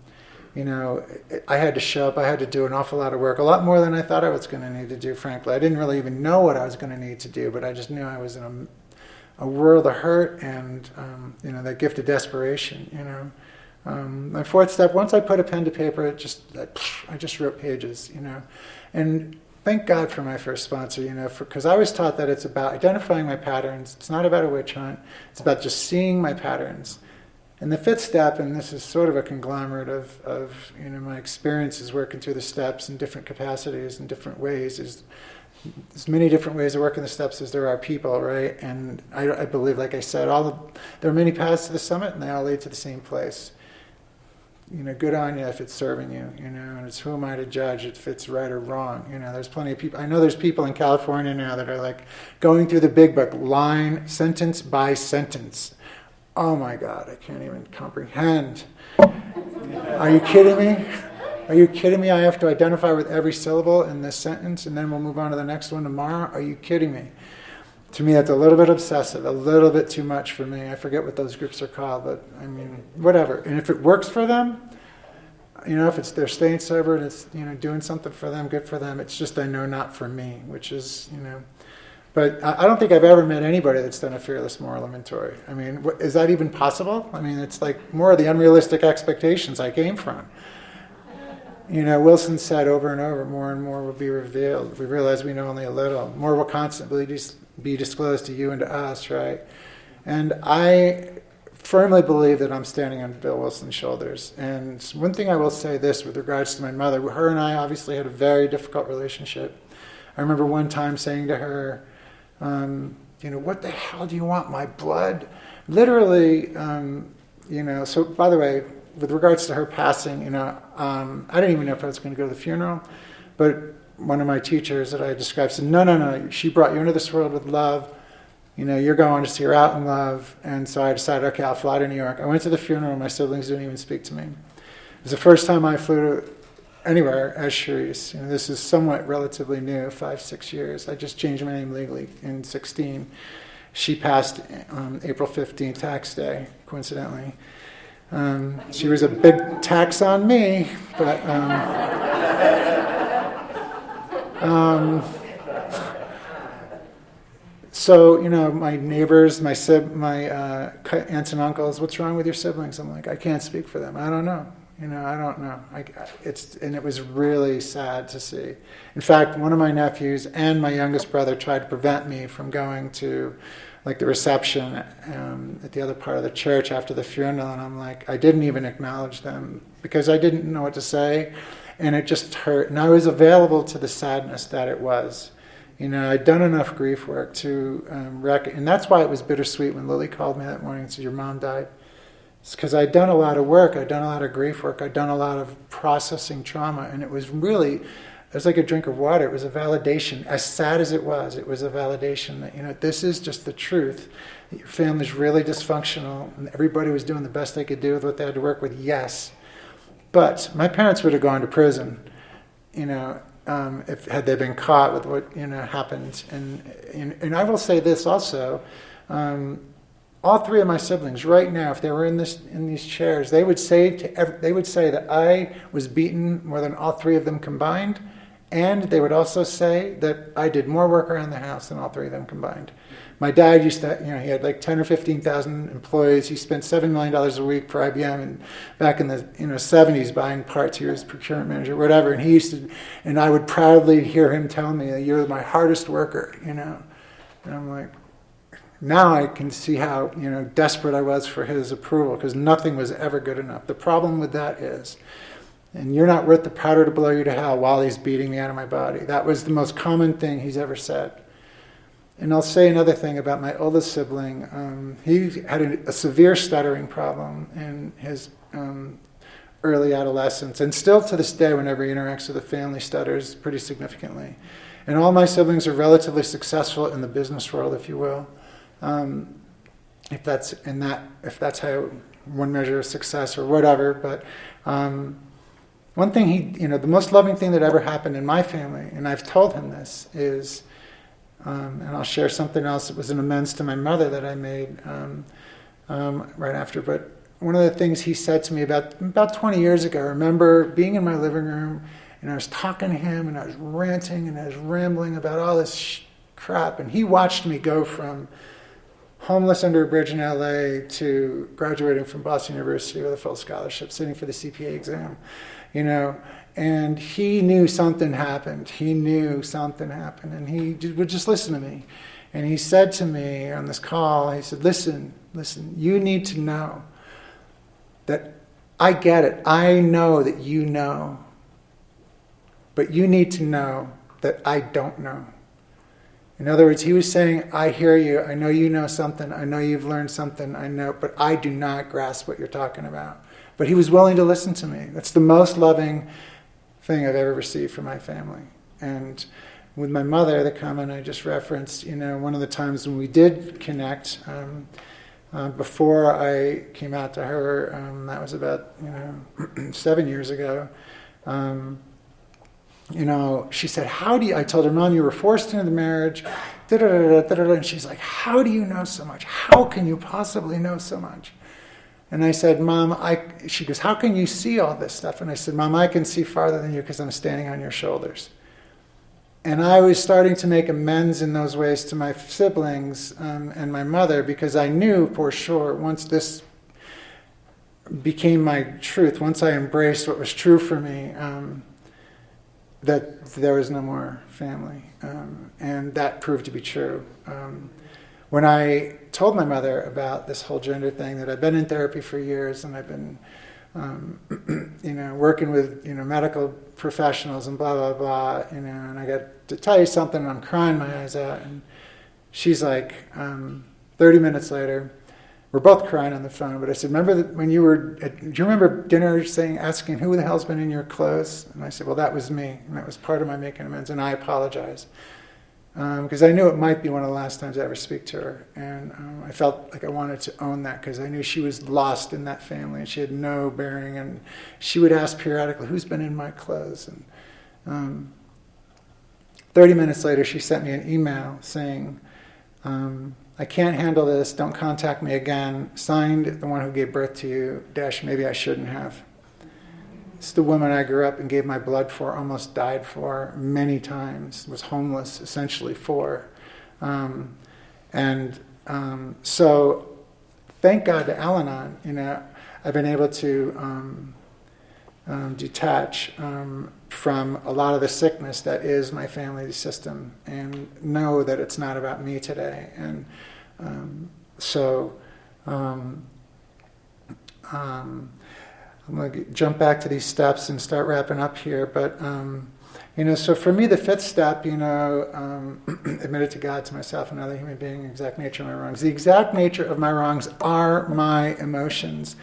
I had to show up. I had to do an awful lot of work, a lot more than I thought I was going to need to do, frankly. I didn't really even know what I was going to need to do, but I just knew I was in a world of hurt and, that gift of desperation, My fourth step, once I put a pen to paper, I just wrote pages, And thank God for my first sponsor, because I was taught that it's about identifying my patterns. It's not about a witch hunt. It's about just seeing my patterns. And the fifth step, and this is sort of a conglomerate of my experiences working through the steps in different capacities in different ways, is there's many different ways of working the steps as there are people, right? And I believe, like I said, there are many paths to the summit, and they all lead to the same place. Good on you if it's serving you, and it's who am I to judge if it's right or wrong. There's plenty of people. I know there's people in California now that are like going through the big book, line, sentence by sentence. Oh my God, I can't even comprehend. Are you kidding me? Are you kidding me? I have to identify with every syllable in this sentence, and then we'll move on to the next one tomorrow? Are you kidding me? To me, that's a little bit obsessive, a little bit too much for me. I forget what those groups are called, but I mean, whatever. And if it works for them, if they're staying sober and it's, doing something for them, good for them. It's just, I know, not for me, which is, But I don't think I've ever met anybody that's done a fearless moral inventory. I mean, is that even possible? I mean, it's like more of the unrealistic expectations I came from. Wilson said over and over, more and more will be revealed. We realize we know only a little. More will constantly be disclosed to you and to us, right? And I firmly believe that I'm standing on Bill Wilson's shoulders. And one thing I will say this with regards to my mother, her and I obviously had a very difficult relationship. I remember one time saying to her, what the hell do you want, my blood? Literally, so by the way, with regards to her passing, I didn't even know if I was going to go to the funeral, but one of my teachers that I described said, no, she brought you into this world with love. You're going to see her out in love. And so I decided, okay, I'll fly to New York. I went to the funeral, and my siblings didn't even speak to me. It was the first time I flew to anywhere as Cherise. This is somewhat relatively new, 5-6 years. I just changed my name legally in 2016. She passed on April 15th, tax day, coincidentally. She was a big tax on me, but so my neighbors, my aunts and uncles, what's wrong with your siblings? I'm like, I can't speak for them. I don't know. I don't know. And it was really sad to see. In fact, one of my nephews and my youngest brother tried to prevent me from going to the reception at the other part of the church after the funeral, and I'm like, I didn't even acknowledge them because I didn't know what to say, and it just hurt. And I was available to the sadness that it was. I'd done enough grief work to and that's why it was bittersweet when Lily called me that morning and said, your mom died. It's because I'd done a lot of work, I'd done a lot of grief work, I'd done a lot of processing trauma, and it was like a drink of water. It was a validation. As sad as it was a validation that, this is just the truth. That your family's really dysfunctional, and everybody was doing the best they could do with what they had to work with, yes. But my parents would have gone to prison, if had they been caught with what, happened. And I will say this also, all three of my siblings right now, if they were in these chairs, they would say that I was beaten more than all three of them combined, and they would also say that I did more work around the house than all three of them combined. My dad used to, he had like 10 or 15,000 employees. He spent $7 million a week for IBM, and back in the 70s buying parts. He was procurement manager, whatever. And he used to, and I would proudly hear him tell me, "You're my hardest worker," And I'm like, now I can see how desperate I was for his approval, because nothing was ever good enough. The problem with that is, and you're not worth the powder to blow you to hell while he's beating me out of my body. That was the most common thing he's ever said. And I'll say another thing about my oldest sibling. He had a severe stuttering problem in his early adolescence, and still to this day, whenever he interacts with the family, stutters pretty significantly. And all my siblings are relatively successful in the business world, if you will. If that's how one measure of success or whatever. But one thing the most loving thing that ever happened in my family, and I've told him this, is, and I'll share something else. It was an amends to my mother that I made right after. But one of the things he said to me about 20 years ago, I remember being in my living room, and I was talking to him, and I was ranting, and I was rambling about all this crap, and he watched me go from homeless under a bridge in LA to graduating from Boston University with a full scholarship, sitting for the CPA exam, and he knew something happened. And he would just listen to me. And he said to me on this call, he said, listen, you need to know that I get it. I know that you know. But you need to know that I don't know. In other words, he was saying, I hear you. I know you know something. I know you've learned something. I know, but I do not grasp what you're talking about. But he was willing to listen to me. That's the most loving thing I've ever received from my family. And with my mother, the comment I just referenced, one of the times when we did connect, before I came out to her, that was about 7 years ago. She said, I told her, Mom, you were forced into the marriage, and she's like, how do you know so much? How can you possibly know so much? And I said, Mom, she goes, how can you see all this stuff? And I said, Mom, I can see farther than you because I'm standing on your shoulders. And I was starting to make amends in those ways to my siblings and my mother, because I knew for sure once this became my truth, once I embraced what was true for me, that there was no more family. And that proved to be true. When I told my mother about this whole gender thing, that I've been in therapy for years and I've been working with medical professionals and blah, blah, blah, and I got to tell you something, and I'm crying my eyes out. And she's like, 30 minutes later, we're both crying on the phone, but I said, remember when do you remember dinner asking who the hell's been in your clothes? And I said, well, that was me, and that was part of my making amends, and I apologize. Because I knew it might be one of the last times I ever speak to her. And I felt like I wanted to own that, because I knew she was lost in that family, and she had no bearing. And she would ask periodically, who's been in my clothes? And 30 minutes later, she sent me an email saying, I can't handle this, don't contact me again. Signed, the one who gave birth to you, - maybe I shouldn't have. It's the woman I grew up and gave my blood for, almost died for many times, was homeless essentially for. So thank God to Al-Anon, I've been able to detach from a lot of the sickness that is my family system, and know that it's not about me today. And I'm going to jump back to these steps and start wrapping up here. But, so for me, the fifth step, admitted to God, to myself, and other human being, exact nature of my wrongs. The exact nature of my wrongs are my emotions.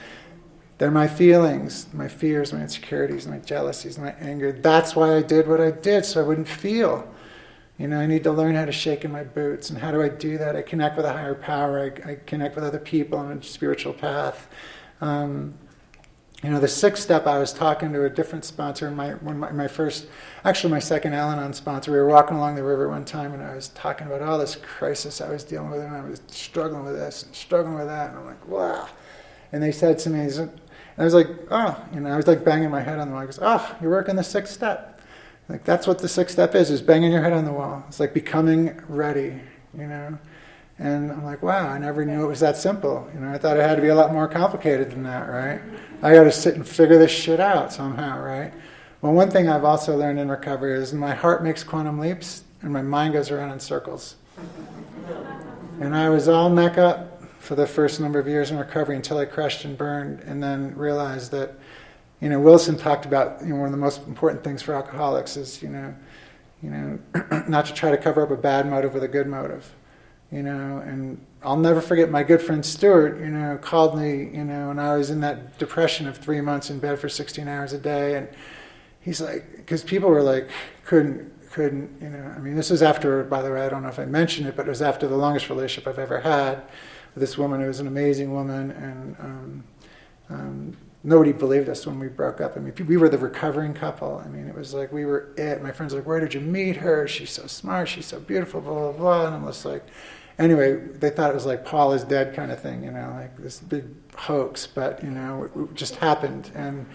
They're my feelings, my fears, my insecurities, my jealousies, my anger. That's why I did what I did, so I wouldn't feel. I need to learn how to shake in my boots. And how do I do that? I connect with a higher power. I connect with other people on a spiritual path. The sixth step, I was talking to a different sponsor, my second Al-Anon sponsor. We were walking along the river one time, and I was talking about all this crisis I was dealing with, and I was struggling with this and struggling with that, and I'm like, wow. And they said to me, and I was like, oh, I was like banging my head on the wall. I goes, oh, you're working the sixth step. Like, that's what the sixth step is banging your head on the wall. It's like becoming ready, And I'm like, wow, I never knew it was that simple. I thought it had to be a lot more complicated than that, right? I got to sit and figure this shit out somehow, right? Well, one thing I've also learned in recovery is my heart makes quantum leaps and my mind goes around in circles. And I was all neck up for the first number of years in recovery until I crashed and burned, and then realized that, Wilson talked about, one of the most important things for alcoholics is, not to try to cover up a bad motive with a good motive. And I'll never forget my good friend Stuart, called me, when I was in that depression of 3 months in bed for 16 hours a day. And he's like, because people were like, couldn't, this was after, by the way, I don't know if I mentioned it, but it was after the longest relationship I've ever had with this woman who was an amazing woman. And nobody believed us when we broke up. We were the recovering couple. It was like we were it. My friends were like, where did you meet her? She's so smart. She's so beautiful, blah, blah, blah. And I'm just like, anyway, they thought it was like Paul is dead kind of thing, like this big hoax. But, it just happened. And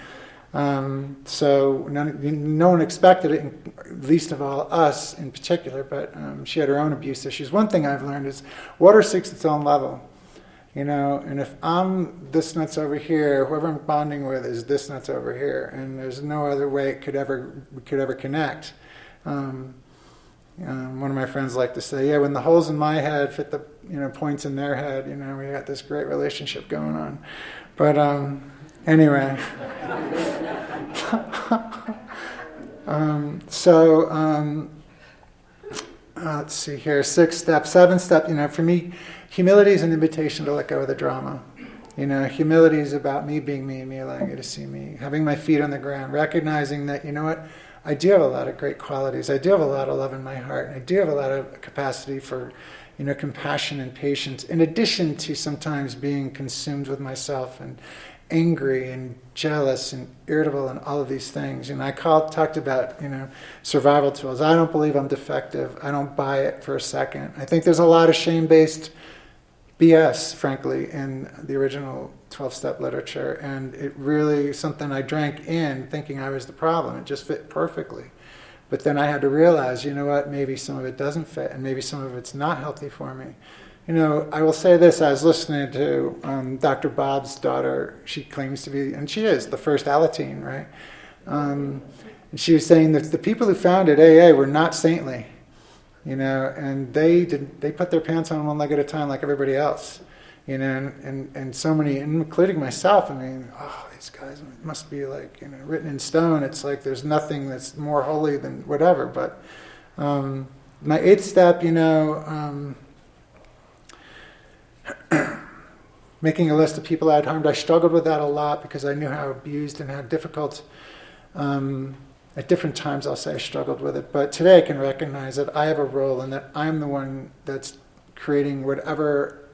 So no one expected it, least of all us in particular, but she had her own abuse issues. One thing I've learned is water seeks its own level. And if I'm this nuts over here, whoever I'm bonding with is this nuts over here, and there's no other way we could ever connect. One of my friends liked to say, yeah, when the holes in my head fit the points in their head, we got this great relationship going on. But anyway, let's see here. 6 step, 7 step. For me, humility is an invitation to let go of the drama. Humility is about me being me and me allowing you to see me, having my feet on the ground, recognizing that, I do have a lot of great qualities. I do have a lot of love in my heart. And I do have a lot of capacity for, compassion and patience, in addition to sometimes being consumed with myself and angry and jealous and irritable and all of these things. I talked about, survival tools. I don't believe I'm defective. I don't buy it for a second. I think there's a lot of shame-based BS, frankly, in the original 12-step literature, and it really something I drank in thinking I was the problem. It just fit perfectly. But then I had to realize, maybe some of it doesn't fit, and maybe some of it's not healthy for me. I will say this, I was listening to Dr. Bob's daughter. She claims to be, and she is, the first Alateen, right? And she was saying that the people who founded AA were not saintly. And they put their pants on one leg at a time like everybody else, and so many, including myself. These guys must be like, written in stone. It's like there's nothing that's more holy than whatever. But my 8th step, making a list of people I'd harmed. I struggled with that a lot because I knew how abused and how difficult. At different times, I'll say I struggled with it. But today I can recognize that I have a role and that I'm the one that's creating whatever,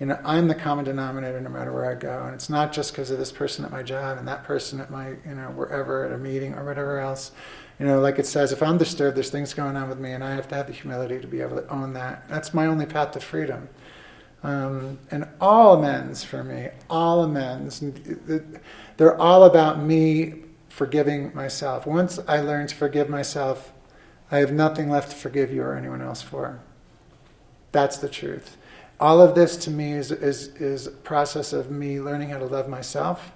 I'm the common denominator no matter where I go. And it's not just because of this person at my job and that person at my, wherever at a meeting or whatever else. Like it says, if I'm disturbed, there's things going on with me and I have to have the humility to be able to own that. That's my only path to freedom. And all amends for me, all amends. They're all about me forgiving myself. Once I learn to forgive myself, I have nothing left to forgive you or anyone else for. That's the truth. All of this to me is a process of me learning how to love myself,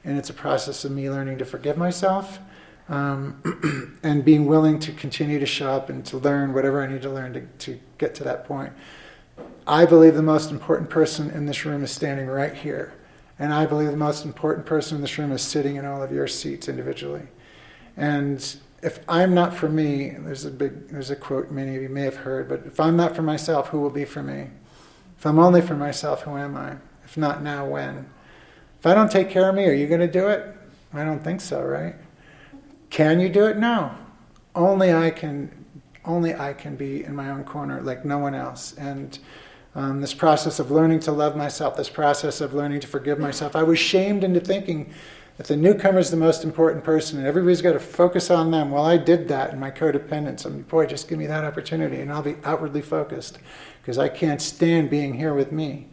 and it's a process of me learning to forgive myself, and being willing to continue to show up and to learn whatever I need to learn to get to that point. I believe the most important person in this room is standing right here. And I believe the most important person in this room is sitting in all of your seats individually. And if I'm not for me, there's a quote many of you may have heard, but if I'm not for myself, who will be for me? If I'm only for myself, who am I? If not now, when? If I don't take care of me, are you going to do it? I don't think so, right? Can you do it? No. Only I can be in my own corner like no one else. And this process of learning to love myself, this process of learning to forgive myself, I was shamed into thinking that the newcomer is the most important person and everybody's got to focus on them. Well, I did that in my codependence. Boy, just give me that opportunity and I'll be outwardly focused because I can't stand being here with me.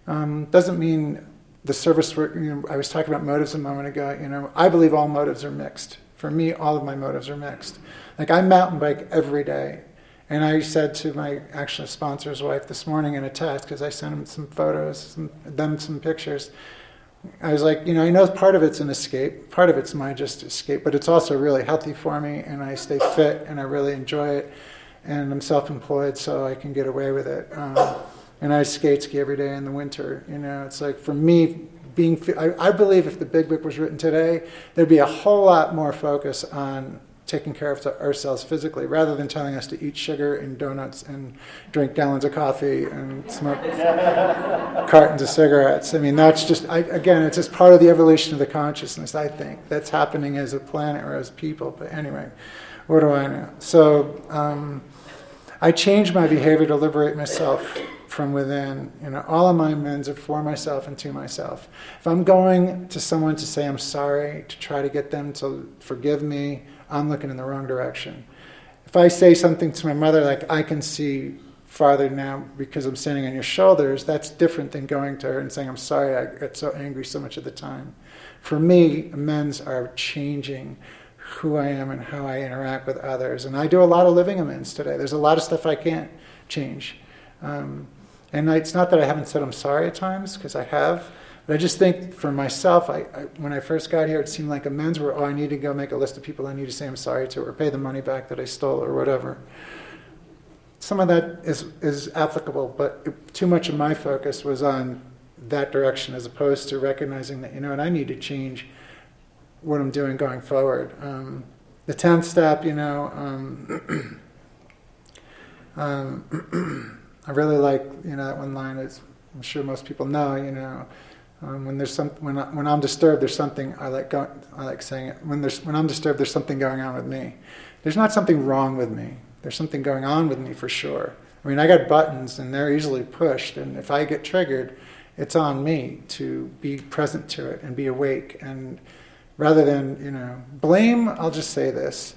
Doesn't mean the service work, I was talking about motives a moment ago, I believe all motives are mixed. For me, all of my motives are mixed. Like I mountain bike every day. And I said to my actual sponsor's wife this morning in a text, because I sent him some photos, some pictures. I was like, I know part of it's an escape, part of it's my just escape, but it's also really healthy for me, and I stay fit, and I really enjoy it, and I'm self-employed, so I can get away with it. And I ski every day in the winter. It's like for me, I believe if the Big Book was written today, there'd be a whole lot more focus on taking care of ourselves physically, rather than telling us to eat sugar and donuts and drink gallons of coffee and smoke cartons of cigarettes. That's just, it's just part of the evolution of the consciousness, I think. That's happening as a planet or as people. But anyway, what do I know? So I changed my behavior to liberate myself from within. All of my amends are for myself and to myself. If I'm going to someone to say I'm sorry, to try to get them to forgive me, I'm looking in the wrong direction. If I say something to my mother like, I can see farther now because I'm standing on your shoulders, that's different than going to her and saying, I'm sorry, I got so angry so much of the time. for me, amends are changing who I am and how I interact with others. And I do a lot of living amends today. There's a lot of stuff I can't change. And it's not that I haven't said I'm sorry at times, because I have. But I just think for myself, when I first got here, it seemed like amends were, I need to go make a list of people I need to say I'm sorry to, or pay the money back that I stole, or whatever. Some of that is applicable, but too much of my focus was on that direction, as opposed to recognizing that, I need to change what I'm doing going forward. The 10th step, I really like, that one line. I'm sure most people know, when there's when I'm disturbed, there's something I like saying it. When I'm disturbed, there's something going on with me. There's not something wrong with me. There's something going on with me for sure. I mean, I got buttons and they're easily pushed, and if I get triggered, it's on me to be present to it and be awake. And rather than, blame, I'll just say this.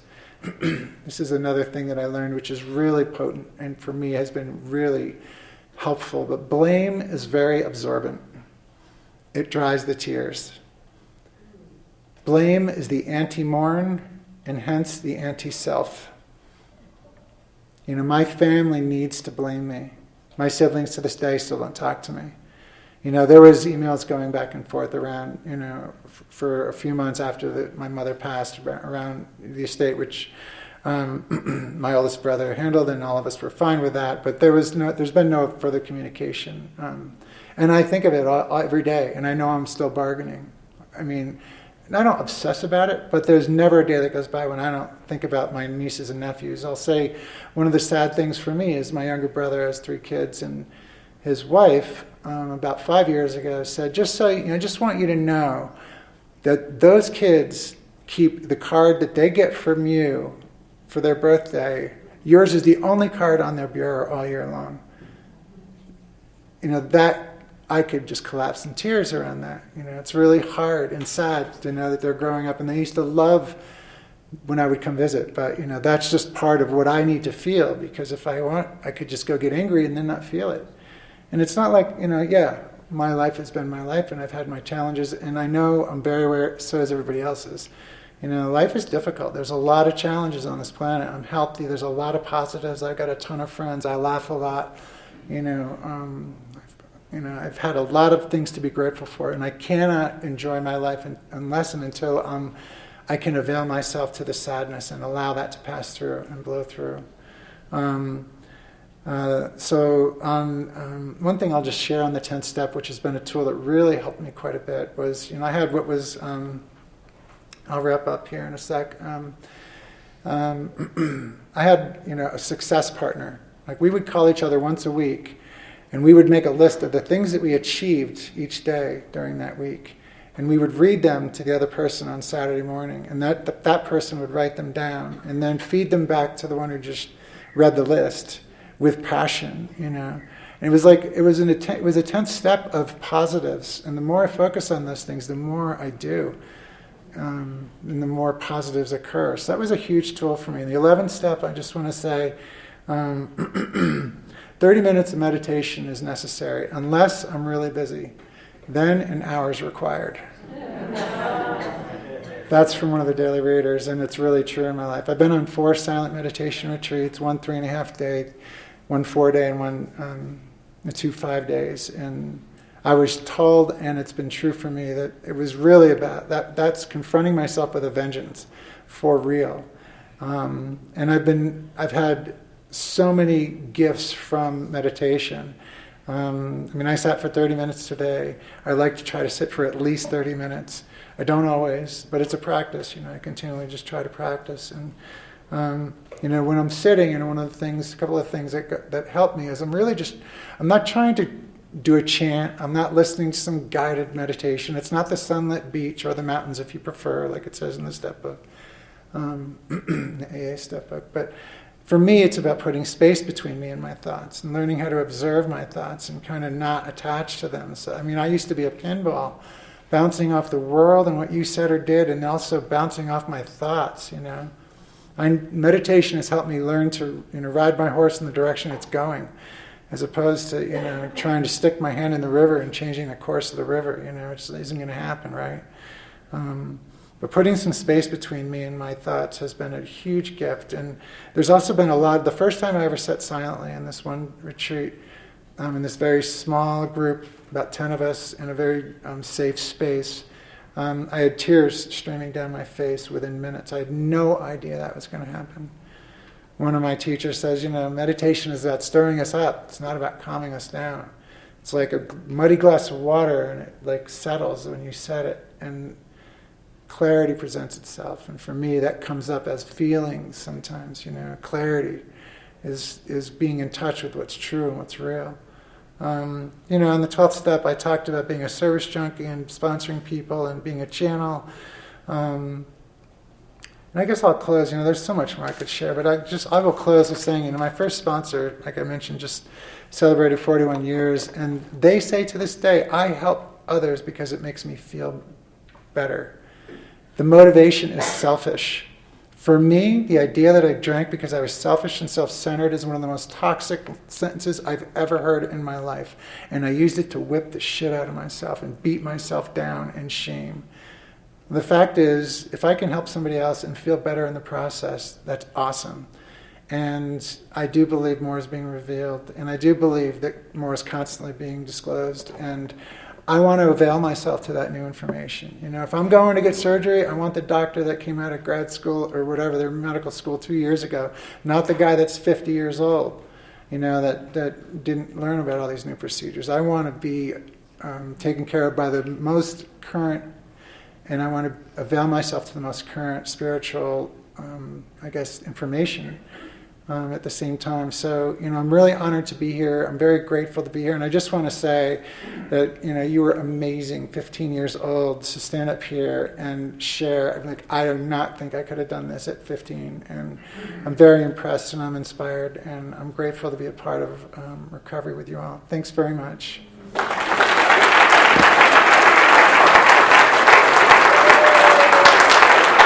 This is another thing that I learned, which is really potent and for me has been really helpful. But blame is very absorbent. It dries the tears. Blame is the anti-mourn and hence the anti-self. My family needs to blame me. My siblings to this day still don't talk to me. There was emails going back and forth around, for a few months after my mother passed, around the estate, which my oldest brother handled, and all of us were fine with that. But there's been no further communication. And I think of it every day, and I know I'm still bargaining. I mean, I don't obsess about it, but there's never a day that goes by when I don't think about my nieces and nephews. I'll say one of the sad things for me is my younger brother has 3 kids, and his wife, about 5 years ago, said, just want you to know that those kids keep the card that they get from you for their birthday. Yours is the only card on their bureau all year long. That I could just collapse in tears around that. It's really hard and sad to know that they're growing up, and they used to love when I would come visit. But, that's just part of what I need to feel, because if I want, I could just go get angry and then not feel it. And it's not like, my life has been my life, and I've had my challenges, and I know I'm very aware, so is everybody else's. Life is difficult. There's a lot of challenges on this planet. I'm healthy. There's a lot of positives. I've got a ton of friends. I laugh a lot. I've had a lot of things to be grateful for, and I cannot enjoy my life unless and until I can avail myself to the sadness and allow that to pass through and blow through. One thing I'll just share on the 10th step, which has been a tool that really helped me quite a bit, was, I had what was, I'll wrap up here in a sec. I had, a success partner. Like, we would call each other once a week, and we would make a list of the things that we achieved each day during that week. And we would read them to the other person on Saturday morning, and that person would write them down and then feed them back to the one who just read the list with passion, And it was like, it was a 10th step of positives. And the more I focus on those things, the more I do. And the more positives occur. So that was a huge tool for me. And the 11th step, I just want to say, 30 minutes of meditation is necessary, unless I'm really busy. Then an hour is required. That's from one of the daily readers, and it's really true in my life. I've been on 4 silent meditation retreats, 1 3.5 day, 1 4 day, and 2 5 days. And I was told, and it's been true for me, that it was really about that. That's confronting myself with a vengeance, for real. And I've had so many gifts from meditation. I sat for 30 minutes today. I like to try to sit for at least 30 minutes. I don't always, but it's a practice. I continually just try to practice. And when I'm sitting, a couple of things that help me is I'm not trying to do a chant. I'm not listening to some guided meditation. It's not the sunlit beach or the mountains, if you prefer, like it says in the step book, the AA step book. But for me, it's about putting space between me and my thoughts and learning how to observe my thoughts and kind of not attach to them. So, I used to be a pinball, bouncing off the world and what you said or did, and also bouncing off my thoughts, Meditation has helped me learn to, ride my horse in the direction it's going, as opposed to, trying to stick my hand in the river and changing the course of the river, it just isn't going to happen, right? But putting some space between me and my thoughts has been a huge gift. And there's also been the first time I ever sat silently in this one retreat, in this very small group, about 10 of us, in a very safe space, I had tears streaming down my face within minutes. I had no idea that was going to happen. One of my teachers says, meditation is about stirring us up. It's not about calming us down. It's like a muddy glass of water, and it settles when you set it, and clarity presents itself. And for me, that comes up as feelings sometimes. Clarity is being in touch with what's true and what's real. In the 12th step, I talked about being a service junkie and sponsoring people and being a channel. And I guess I'll close. There's so much more I could share, but I will close with saying, my first sponsor, like I mentioned, just celebrated 41 years, and they say to this day, I help others because it makes me feel better. The motivation is selfish. For me, the idea that I drank because I was selfish and self-centered is one of the most toxic sentences I've ever heard in my life. And I used it to whip the shit out of myself and beat myself down in shame. The fact is, if I can help somebody else and feel better in the process, that's awesome. And I do believe more is being revealed. And I do believe that more is constantly being disclosed. And I want to avail myself to that new information. If I'm going to get surgery, I want the doctor that came out of grad school or whatever, their medical school 2 years ago, not the guy that's 50 years old, that didn't learn about all these new procedures. I want to be taken care of by the most current, and I want to avail myself to the most current spiritual, information at the same time. So, I'm really honored to be here. I'm very grateful to be here. And I just want to say that, you were amazing, 15 years old, to stand up here and share. I do not think I could have done this at 15. And I'm very impressed and I'm inspired. And I'm grateful to be a part of recovery with you all. Thanks very much.